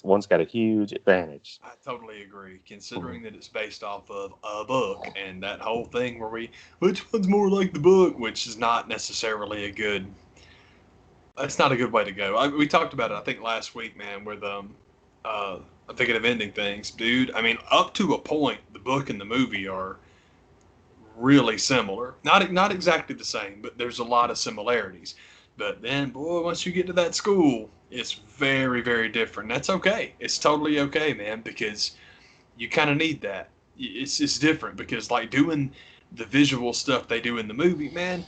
One's got a huge advantage. I totally agree, considering that it's based off of a book, and that whole thing where which one's more like the book, which is not necessarily that's not a good way to go. We talked about it, I think, last week, man, with I'm thinking of ending things, dude. I mean, up to a point, the book and the movie are really similar. Not exactly the same, but there's a lot of similarities. But then, boy, once you get to that school, it's very, very different. That's okay. It's totally okay, man, because you kind of need that. It's different because, like, doing the visual stuff they do in the movie, man,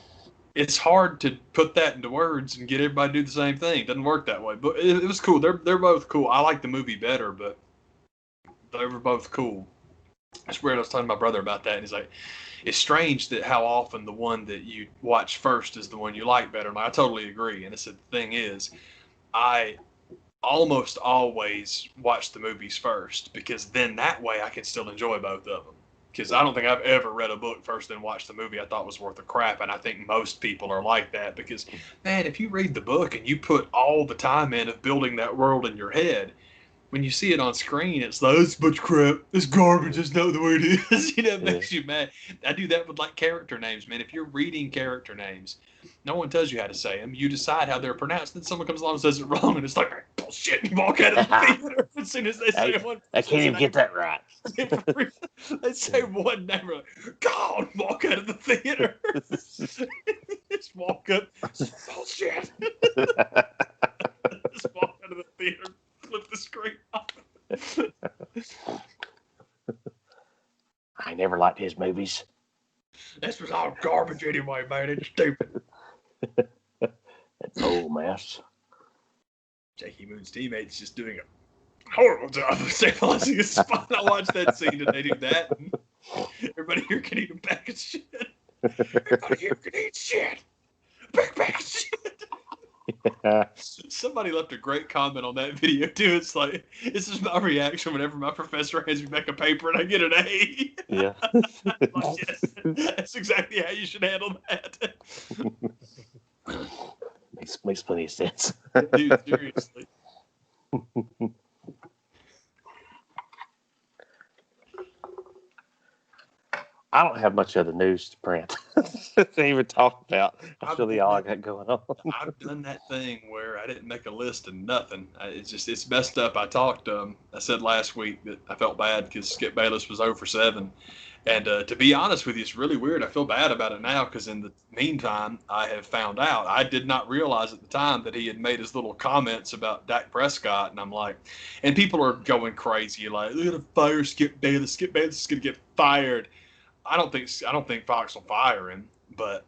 it's hard to put that into words and get everybody to do the same thing. It doesn't work that way. But it was cool. They're both cool. I like the movie better, but they were both cool. It's weird. I was talking to my brother about that, and he's like, it's strange that how often the one that you watch first is the one you like better. And I totally agree. And the thing is, I almost always watch the movies first, because then that way I can still enjoy both of them. Because I don't think I've ever read a book first and watched the movie I thought was worth a crap. And I think most people are like that, because, man, if you read the book and you put all the time in of building that world in your head, when you see it on screen, it's like, it's a bunch of crap. It's garbage. It's not the way it is. It makes you mad. I do that with, like, character names, man. If you're reading character names, no one tells you how to say them. You decide how they're pronounced. Then someone comes along and says it wrong, and it's like, bullshit. You walk out of the theater as soon as they say one. I can't even get that right. They say one name, like, God, walk out of the theater. Just walk up. Bullshit. Just walk out of the theater. Flip the screen off. never liked his movies. This was all garbage anyway, man. It's stupid. That old mess. Jackie Moon's teammates just doing a horrible job of stabilizing his spine. I watched that scene and they do that. And everybody here can eat a bag of shit. Everybody here can eat shit. Big bag of shit. Somebody left a great comment on that video too. It's like, this is my reaction whenever my professor hands me back a paper and I get an A. Yeah. Like, yes, that's exactly how you should handle that. Makes plenty of sense. Dude, seriously. I don't have much other news to print to even talk about. That's really all I got going on. I've done that thing where I didn't make a list of nothing. It's messed up. I said last week that I felt bad because Skip Bayless was 0 for 7. And to be honest with you, it's really weird. I feel bad about it now because in the meantime, I have found out. I did not realize at the time that he had made his little comments about Dak Prescott. And I'm like, and people are going crazy. Like, they're going to fire Skip Bayless. Skip Bayless is going to get fired. I don't think Fox will fire him, but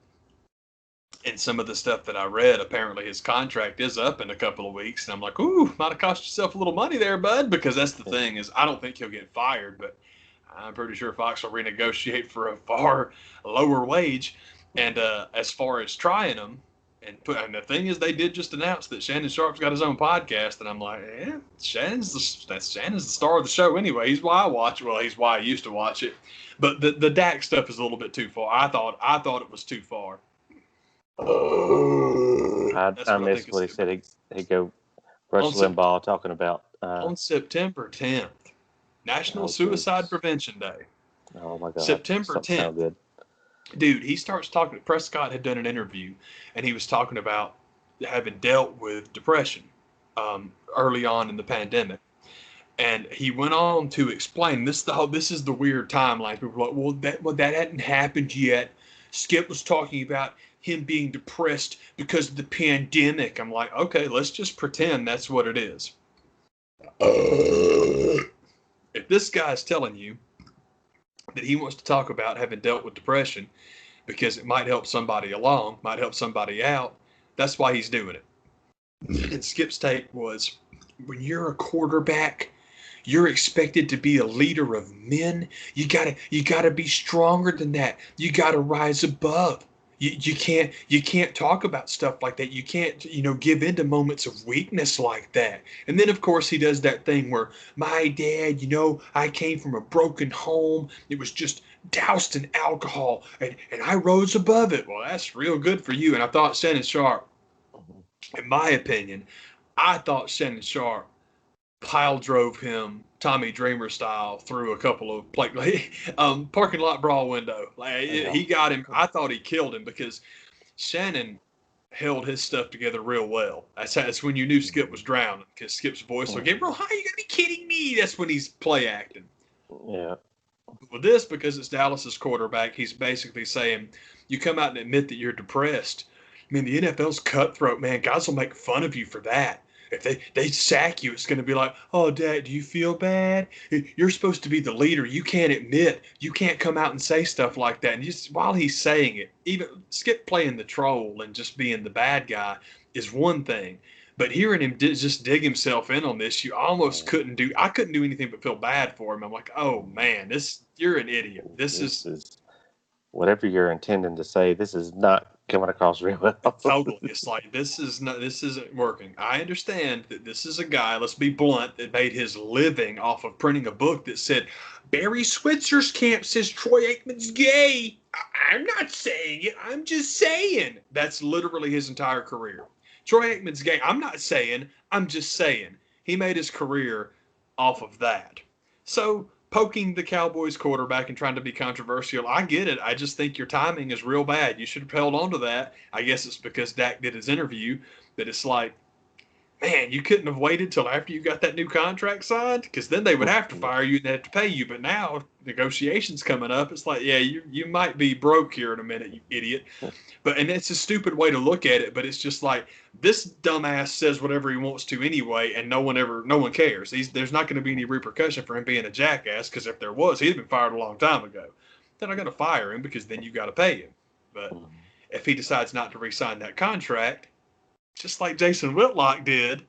in some of the stuff that I read, apparently his contract is up in a couple of weeks, and I'm like, ooh, might have cost yourself a little money there, bud, because that's the thing is I don't think he'll get fired, but I'm pretty sure Fox will renegotiate for a far lower wage. And as far as trying him, and the thing is, they did just announce that Shannon Sharp's got his own podcast, and I'm like, yeah, Shannon's the star of the show anyway. He's why I watch. Well, he's why I used to watch it. But the Dak stuff is a little bit too far. I thought it was too far. I missed what he said. He'd go Rush Limbaugh talking about on September 10th, National Suicide Prevention Day. Oh my God! September 10th. Good. Dude, he starts talking. Prescott had done an interview, and he was talking about having dealt with depression early on in the pandemic. And he went on to explain this is the weird timeline. People were like, well, that hadn't happened yet. Skip was talking about him being depressed because of the pandemic. I'm like, okay, let's just pretend that's what it is. If this guy's telling you that he wants to talk about having dealt with depression because it might help somebody along, might help somebody out, that's why he's doing it. And Skip's take was, when you're a quarterback, you're expected to be a leader of men. You gotta be stronger than that. You gotta rise above. You can't talk about stuff like that. You can't, give into moments of weakness like that. And then of course he does that thing where my dad, I came from a broken home. It was just doused in alcohol and I rose above it. Well, that's real good for you. And I thought Shannon Sharp, in my opinion, pile drove him Tommy Dreamer style through a couple of parking lot brawl window. He got him. I thought he killed him because Shannon held his stuff together real well. That's when you knew Skip was drowning because Skip's voice would get real high. You gotta be kidding me. That's when he's play acting. Yeah. With this, because it's Dallas's quarterback, he's basically saying, you come out and admit that you're depressed. I mean, the NFL's cutthroat, man. Guys will make fun of you for that. If they sack you, it's going to be like, oh, Dad, do you feel bad? You're supposed to be the leader. You can't you can't come out and say stuff like that. And just while he's saying it, even Skip playing the troll and just being the bad guy is one thing. But hearing him just dig himself in on this, I couldn't do anything but feel bad for him. I'm like, oh, man, you're an idiot. This is whatever you're intending to say, this is not coming across real well. Totally. It's like, this isn't working. I understand that this is a guy, let's be blunt, that made his living off of printing a book that said, Barry Switzer's camp says Troy Aikman's gay. I'm not saying it. I'm just saying. That's literally his entire career. Troy Aikman's gay. I'm not saying. I'm just saying. He made his career off of that. So poking the Cowboys quarterback and trying to be controversial, I get it. I just think your timing is real bad. You should have held on to that. I guess it's because Dak did his interview that it's like, man, you couldn't have waited till after you got that new contract signed, because then they would have to fire you and they have to pay you. But now negotiations coming up, it's like, yeah, you might be broke here in a minute, you idiot. And it's a stupid way to look at it, but it's just like, this dumbass says whatever he wants to anyway, and no one cares. There's not going to be any repercussion for him being a jackass, because if there was, he'd have been fired a long time ago. then I got to fire him because then you got to pay him. But if he decides not to re-sign that contract, just like Jason Whitlock did,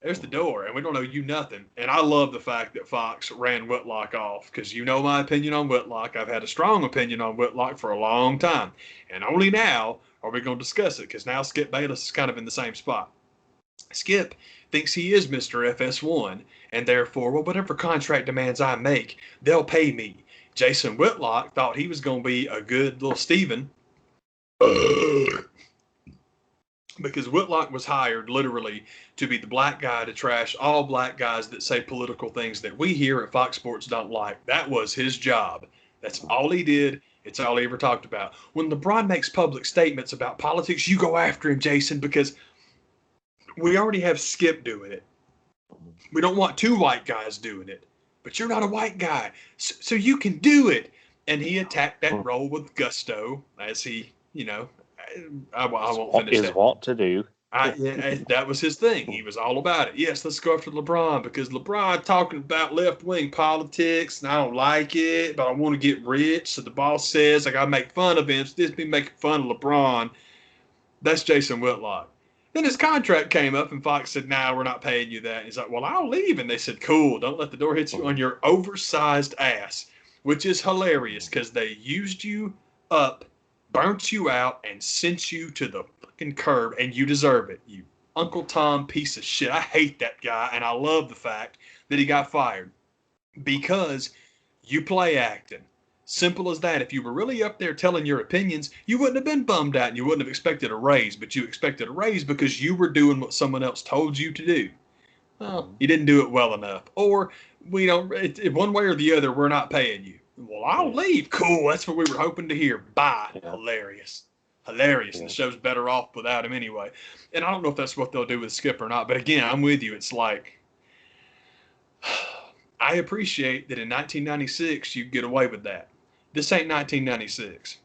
there's the door, and we don't owe you nothing. And I love the fact that Fox ran Whitlock off because you know my opinion on Whitlock. I've had a strong opinion on Whitlock for a long time, and only now are we going to discuss it because now Skip Bayless is kind of in the same spot. Skip thinks he is Mr. FS1, and therefore, well, whatever contract demands I make, they'll pay me. Jason Whitlock thought he was going to be a good little Steven. Because Whitlock was hired literally to be the black guy to trash all black guys that say political things that we here at Fox Sports don't like. That was his job. That's all he did. It's all he ever talked about. When LeBron makes public statements about politics, you go after him, Jason, because we already have Skip doing it. We don't want two white guys doing it. But you're not a white guy, so you can do it. And he attacked that role with gusto, as he, I won't finish that. Is wont to do. That was his thing. He was all about it. Yes, let's go after LeBron because LeBron talking about left-wing politics, and I don't like it, but I want to get rich. So the boss says I got to make fun of him. So this be making fun of LeBron. That's Jason Whitlock. Then his contract came up, and Fox said, "Nah, we're not paying you that." And he's like, "Well, I'll leave." And they said, "Cool, don't let the door hit you on your oversized ass," which is hilarious because they used you up, burnt you out, and sent you to the fucking curb, and you deserve it, you Uncle Tom piece of shit. I hate that guy, and I love the fact that he got fired because you play acting. Simple as that. If you were really up there telling your opinions, you wouldn't have been bummed out and you wouldn't have expected a raise, but you expected a raise because you were doing what someone else told you to do. Well, you didn't do it well enough. Or, one way or the other, we're not paying you. Well, I'll leave. Cool. That's what we were hoping to hear. Bye. Yeah. Hilarious. Yeah. And the show's better off without him anyway. And I don't know if that's what they'll do with Skip or not. But again, I'm with you. It's like, I appreciate that in 1996 you get away with that. This ain't 1996.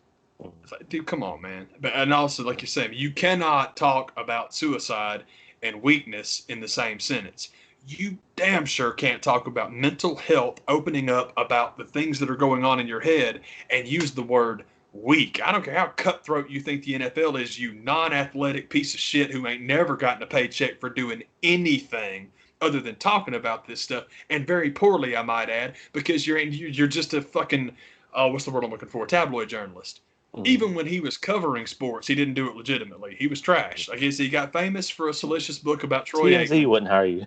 It's like, dude, come on, man. And also, like you said, you cannot talk about suicide and weakness in the same sentence. You damn sure can't talk about mental health, opening up about the things that are going on in your head, and use the word weak. I don't care how cutthroat you think the NFL is, you non-athletic piece of shit who ain't never gotten a paycheck for doing anything other than talking about this stuff, and very poorly, I might add, because you're just a fucking, what's the word I'm looking for? Tabloid journalist. Even when he was covering sports, he didn't do it legitimately. He was trash. I guess he got famous for a salacious book about Troy Aikman. TMZ wouldn't hire you.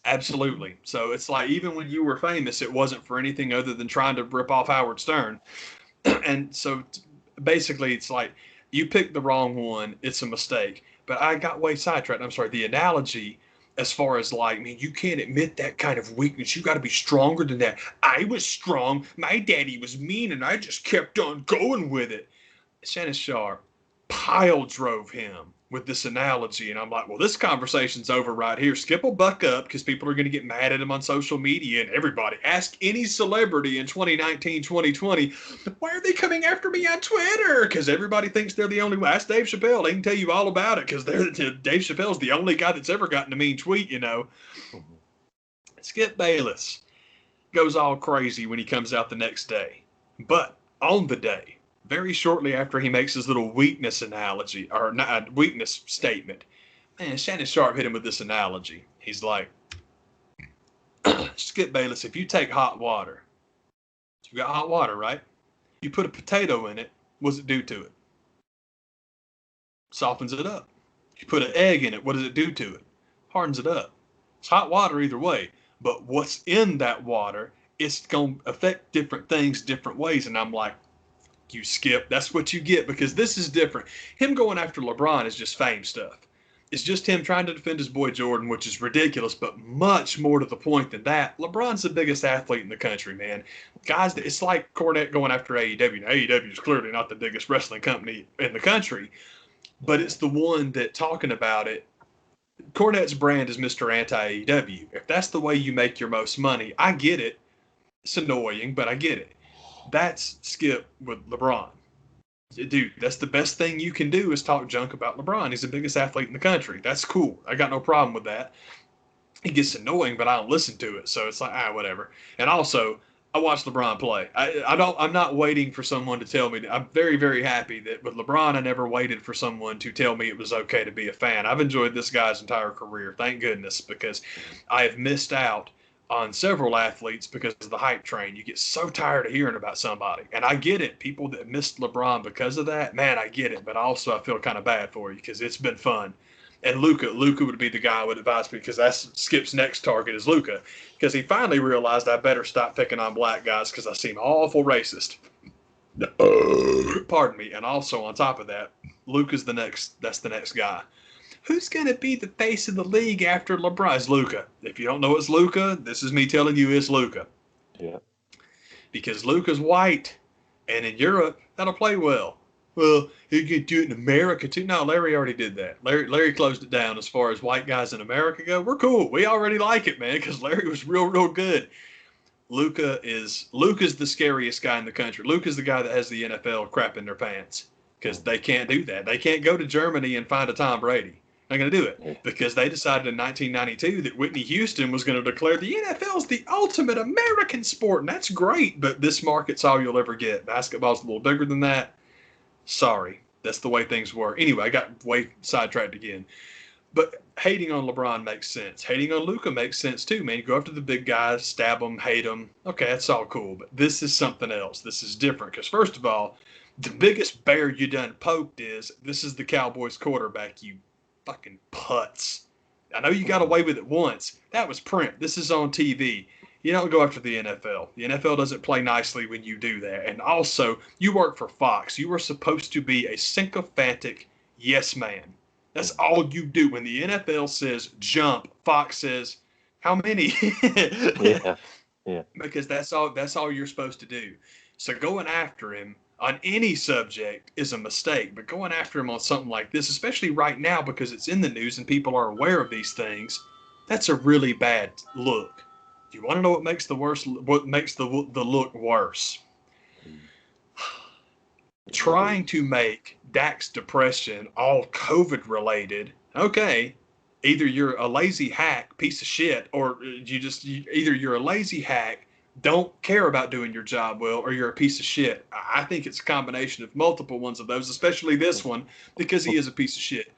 Absolutely. So it's like, even when you were famous, it wasn't for anything other than trying to rip off Howard Stern. And so basically, it's like, you picked the wrong one. It's a mistake. But I got way sidetracked. I'm sorry. The analogy, as far as like, man, you can't admit that kind of weakness. You got to be stronger than that. I was strong. My daddy was mean, and I just kept on going with it. Shannon Sharp pile drove him with this analogy, and I'm like, well, this conversation's over right here. Skip will buck up because people are going to get mad at him on social media, and everybody. Ask any celebrity in 2019, 2020, why are they coming after me on Twitter? Because everybody thinks they're the only one. Ask Dave Chappelle. They can tell you all about it because Dave Chappelle's the only guy that's ever gotten a mean tweet, Skip Bayless goes all crazy when he comes out the next day. But on the day, very shortly after he makes his little weakness analogy, or not, weakness statement, man, Shannon Sharp hit him with this analogy. He's like, Skip Bayless, if you take hot water, you got hot water, right? You put a potato in it, what does it do to it? Softens it up. You put an egg in it, what does it do to it? Hardens it up. It's hot water either way, but what's in that water, it's going to affect different things different ways. And I'm like, you Skip, that's what you get, because this is different. Him going after LeBron is just fame stuff. It's just him trying to defend his boy Jordan, which is ridiculous, but much more to the point than that. LeBron's the biggest athlete in the country, man. Guys, it's like Cornette going after AEW. Now, AEW is clearly not the biggest wrestling company in the country, but it's the one that, talking about it, Cornette's brand is Mr. Anti-AEW. If that's the way you make your most money, I get it. It's annoying, but I get it. That's Skip with LeBron. Dude, that's the best thing you can do is talk junk about LeBron. He's the biggest athlete in the country. That's cool. I got no problem with that. It gets annoying, but I don't listen to it. So it's like, whatever. And also, I watched LeBron play. I'm not waiting for someone to tell me. I'm very, very happy that with LeBron, I never waited for someone to tell me it was okay to be a fan. I've enjoyed this guy's entire career, thank goodness, because I have missed out on several athletes because of the hype train. You get so tired of hearing about somebody, and I get it. People that missed LeBron because of that, man, I get it. But also, I feel kind of bad for you because it's been fun. And Luka would be the guy I would advise me because that's Skip's next target is Luka, because he finally realized I better stop picking on black guys because I seem awful racist. Pardon me. And also on top of that, Luka's the next. That's the next guy. Who's going to be the face of the league after LeBron? It's Luka. If you don't know it's Luka, this is me telling you it's Luka. Yeah. Because Luka's white, and in Europe, that'll play well. Well, you could do it in America too. No, Larry already did that. Larry closed it down as far as white guys in America go. We're cool. We already like it, man, because Larry was real, real good. Luka's the scariest guy in the country. Luka's the guy that has the NFL crapping their pants because they can't do that. They can't go to Germany and find a Tom Brady. They're going to do it because they decided in 1992 that Whitney Houston was going to declare the NFL is the ultimate American sport, and that's great. But this market's all you'll ever get. Basketball's a little bigger than that. Sorry, that's the way things were. Anyway, I got way sidetracked again. But hating on LeBron makes sense. Hating on Luka makes sense too, man. You go after the big guys, stab them, hate them. Okay, that's all cool. But this is something else. This is different because, first of all, the biggest bear you done poked is this is the Cowboys quarterback, you fucking putz. I know you got away with it once. That was print. This is on TV. You don't go after the NFL. The NFL doesn't play nicely when you do that. And also, you work for Fox. You are supposed to be a sycophantic yes man. That's all you do. When the NFL says jump, Fox says how many? Yeah. Yeah. Because that's all you're supposed to do. So going after him on any subject is a mistake, but going after him on something like this, especially right now because it's in the news and people are aware of these things, that's a really bad look. Do you want to know what makes the look worse? Trying to make Dak's depression all COVID related. Okay, either you're a lazy hack piece of shit, or either you're a lazy hack, don't care about doing your job well, or you're a piece of shit. I think it's a combination of multiple ones of those, especially this one, because he is a piece of shit.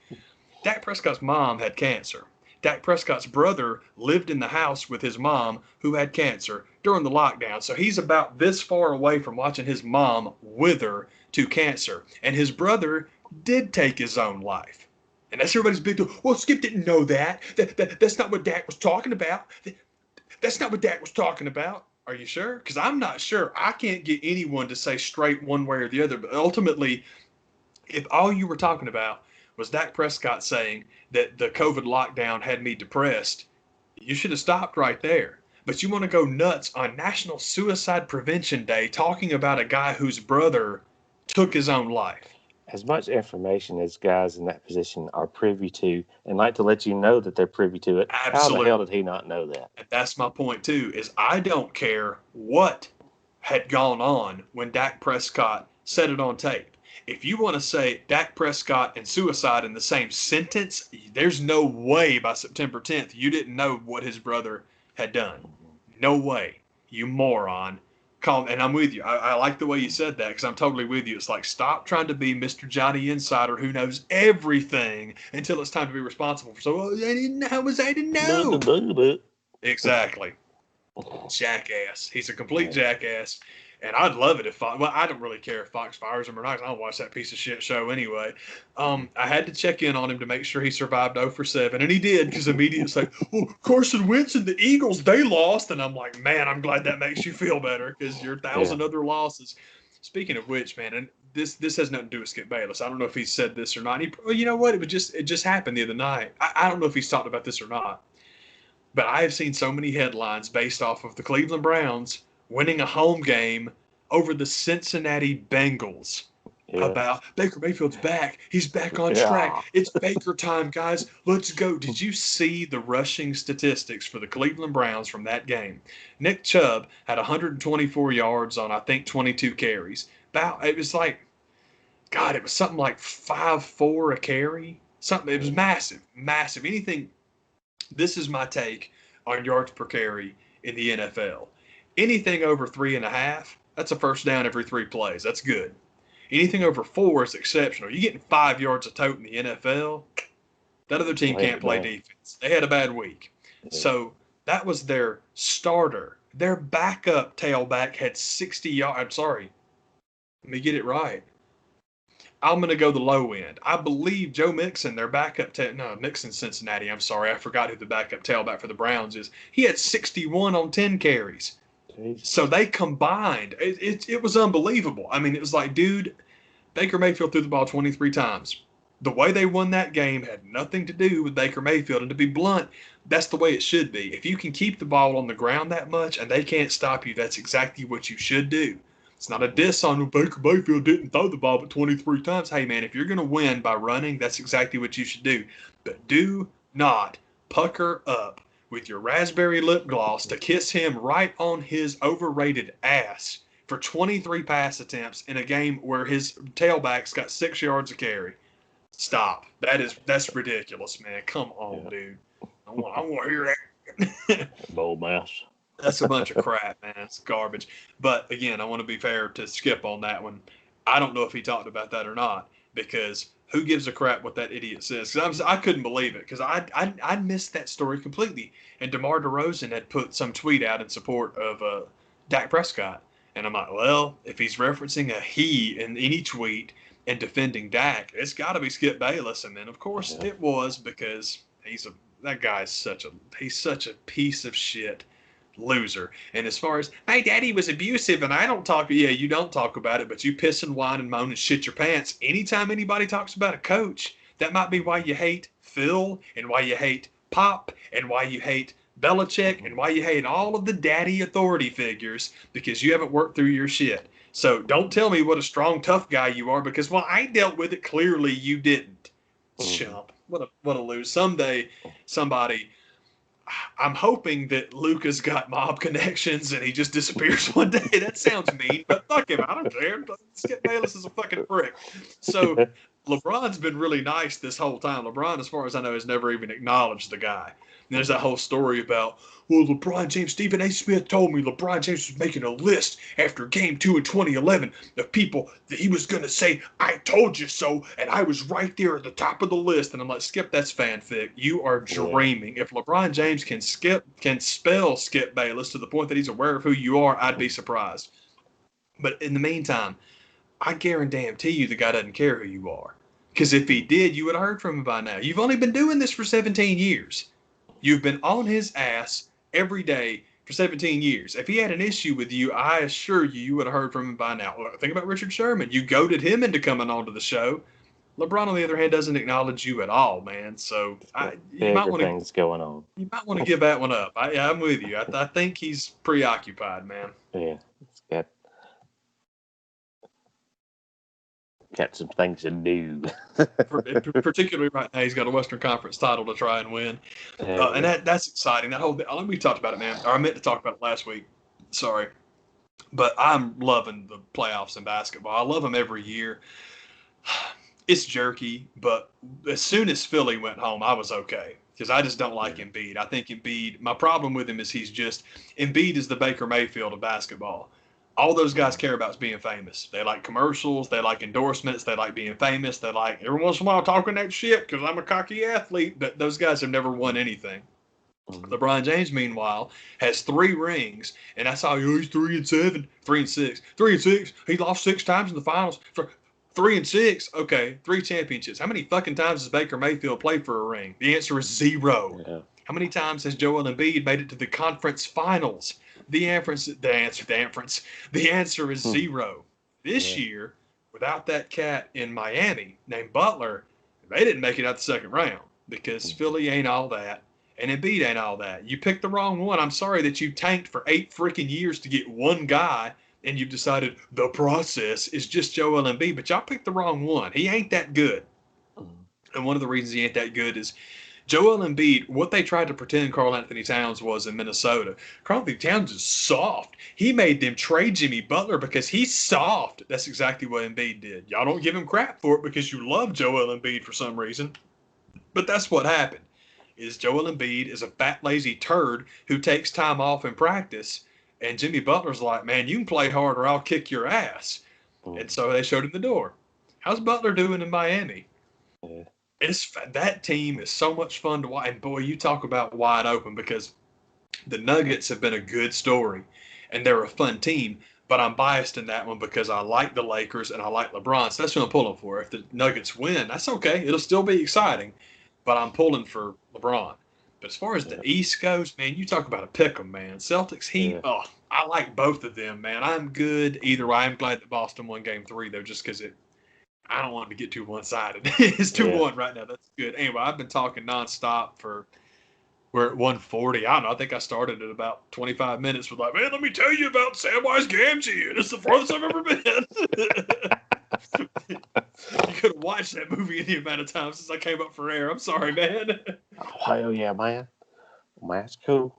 Dak Prescott's mom had cancer. Dak Prescott's brother lived in the house with his mom who had cancer during the lockdown. So he's about this far away from watching his mom wither to cancer. And his brother did take his own life. And that's everybody's big deal. Well, Skip didn't know that. That's not what Dak was talking about. That's not what Dak was talking about. Are you sure? Because I'm not sure. I can't get anyone to say straight one way or the other. But ultimately, if all you were talking about was Dak Prescott saying that the COVID lockdown had me depressed, you should have stopped right there. But you want to go nuts on National Suicide Prevention Day talking about a guy whose brother took his own life. As much information as guys in that position are privy to and like to let you know that they're privy to it, Absolutely. how the hell did he not know that? And that's my point too, is I don't care what had gone on when Dak Prescott said it on tape. If you want to say Dak Prescott and suicide in the same sentence, there's no way by September 10th you didn't know what his brother had done. No way, you moron. And I'm with you. I like the way you said that because I'm totally with you. It's like, stop trying to be Mr. Johnny Insider who knows everything until it's time to be responsible for. So, I didn't know. How was I to know? Exactly. Jackass. He's a complete jackass. And I'd love it if Fox, well, I don't really care if Fox fires him or not. I don't watch that piece of shit show anyway. I had to check in on him to make sure he survived 0 for 7, and he did because immediately it's like, oh, Carson Wentz and the Eagles, they lost. And I'm like, man, I'm glad that makes you feel better because your 1,000 other losses. Speaking of which, man, and this has nothing to do with Skip Bayless. I don't know if he said this or not. Well, you know what? It just happened the other night. I don't know if he's talked about this or not, but I have seen so many headlines based off of the Cleveland Browns winning a home game over the Cincinnati Bengals about Baker Mayfield's back. He's back on track. It's Baker time, guys. Let's go. Did you see the rushing statistics for the Cleveland Browns from that game? Nick Chubb had 124 yards on, I think, 22 carries. It was like, God, it was something like 5.4 a carry. Something. It was massive, massive. Anything. This is my take on yards per carry in the NFL. Anything over 3.5, that's a first down every 3 plays. That's good. Anything over 4 is exceptional. You're getting 5 yards a tote in the NFL. That other team can't play defense. They had a bad week. Yeah. So that was their starter. Their backup tailback had 60 yards. I'm sorry. Let me get it right. I'm going to go the low end. I believe Joe Mixon, their backup Mixon Cincinnati. I'm sorry. I forgot who the backup tailback for the Browns is. He had 61 on 10 carries. Jesus. So they combined. It was unbelievable. I mean, it was like, dude, Baker Mayfield threw the ball 23 times. The way they won that game had nothing to do with Baker Mayfield. And to be blunt, that's the way it should be. If you can keep the ball on the ground that much and they can't stop you, that's exactly what you should do. It's not a diss on Baker Mayfield didn't throw the ball but 23 times. Hey, man, if you're going to win by running, that's exactly what you should do. But do not pucker up with your raspberry lip gloss to kiss him right on his overrated ass for 23 pass attempts in a game where his tailback's got 6 yards of carry. Stop. That's ridiculous, man. Come on, dude. I want to hear that. Bold mess. That's a bunch of crap, man. It's garbage. But again, I want to be fair to Skip on that one. I don't know if he talked about that or not, because who gives a crap what that idiot says? Because I couldn't believe it, because I missed that story completely. And DeMar DeRozan had put some tweet out in support of Dak Prescott. And I'm like, well, if he's referencing a he in any tweet and defending Dak, it's got to be Skip Bayless. And then, of course, it was, because that guy's such a piece of shit loser. And as far as, my daddy was abusive and I don't talk, yeah, you don't talk about it, but you piss and whine and moan and shit your pants anytime anybody talks about a coach. That might be why you hate Phil and why you hate Pop and why you hate Belichick and why you hate all of the daddy authority figures, because you haven't worked through your shit. So don't tell me what a strong, tough guy you are, because, well, I dealt with it. Clearly you didn't. Chump. What a lose. Someday somebody, I'm hoping that Luka's got mob connections and he just disappears one day. That sounds mean, but fuck him. I don't care. Skip Bayless is a fucking prick. So LeBron's been really nice this whole time. LeBron, as far as I know, has never even acknowledged the guy. And there's that whole story about, well, LeBron James, Stephen A. Smith told me LeBron James was making a list after Game 2 in 2011 of people that he was going to say, I told you so, and I was right there at the top of the list. And I'm like, Skip, that's fanfic. You are dreaming. If LeBron James can spell Skip Bayless to the point that he's aware of who you are, I'd be surprised. But in the meantime, I guarantee you the guy doesn't care who you are. Because if he did, you would have heard from him by now. You've only been doing this for 17 years. You've been on his ass every day for 17 years. If he had an issue with you, I assure you, you would have heard from him by now. Look, think about Richard Sherman. You goaded him into coming onto the show. LeBron, on the other hand, doesn't acknowledge you at all, man. So you might want things going on. You might want to give that one up. I'm with you. I think he's preoccupied, man. Yeah, it's got some things to do. Particularly right now, he's got a Western Conference title to try and win. And that's exciting. That whole we talked about it, man. Or I meant to talk about it last week. Sorry. But I'm loving the playoffs in basketball. I love them every year. It's jerky, but as soon as Philly went home, I was okay. Because I just don't like Embiid. I think Embiid, my problem with him is Embiid is the Baker Mayfield of basketball. All those guys care about is being famous. They like commercials. They like endorsements. They like being famous. They like every once in a while talking that shit because I'm a cocky athlete. But those guys have never won anything. LeBron James, meanwhile, has 3 rings, and that's how he's 3-7, 3-6, 3-6. He lost 6 times in the finals. 3-6, okay, 3 championships. How many fucking times has Baker Mayfield played for a ring? The answer is 0. Yeah. How many times has Joel Embiid made it to the conference finals? The answer is 0. This year, without that cat in Miami named Butler, they didn't make it out the second round because Philly ain't all that and Embiid ain't all that. You picked the wrong one. I'm sorry that you tanked for 8 freaking years to get one guy and you've decided the process is just Joel Embiid, but y'all picked the wrong one. He ain't that good. And one of the reasons he ain't that good is Joel Embiid, what they tried to pretend Karl Anthony Towns was in Minnesota. Karl Anthony Towns is soft. He made them trade Jimmy Butler because he's soft. That's exactly what Embiid did. Y'all don't give him crap for it because you love Joel Embiid for some reason. But that's what happened. Is Joel Embiid is a fat, lazy turd who takes time off in practice And Jimmy Butler's like, man, you can play hard or I'll kick your ass. And Mm, so they showed him the door. How's Butler doing in Miami? yeah, That team is so much fun to watch. And boy, you talk about wide open because the Nuggets have been a good story and they're a fun team. But I'm biased in that one because I like the Lakers and I like LeBron. So that's what I'm pulling for. If the Nuggets win, that's okay. It'll still be exciting. But I'm pulling for LeBron. But as far as the yeah, East goes, man, you talk about a pick 'em, man. Celtics, Heat. yeah, Oh, I like both of them, man. I'm good either way. I'm glad that Boston won Game 3 though, just because I don't want it to get too one sided. It's yeah. 2-1 right now. That's good. Anyway, I've been talking nonstop for we're at 140. I don't know. I think I started at about 25 minutes with like, man, let me tell you about Samwise Gamgee, and it's the farthest I've ever been. You could have watched that movie any amount of times since I came up for air. I'm sorry, man. Oh, hell yeah, man. Man, that's cool.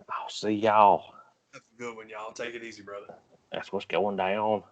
I'll see y'all. That's a good one, y'all. Take it easy, brother. That's what's going down.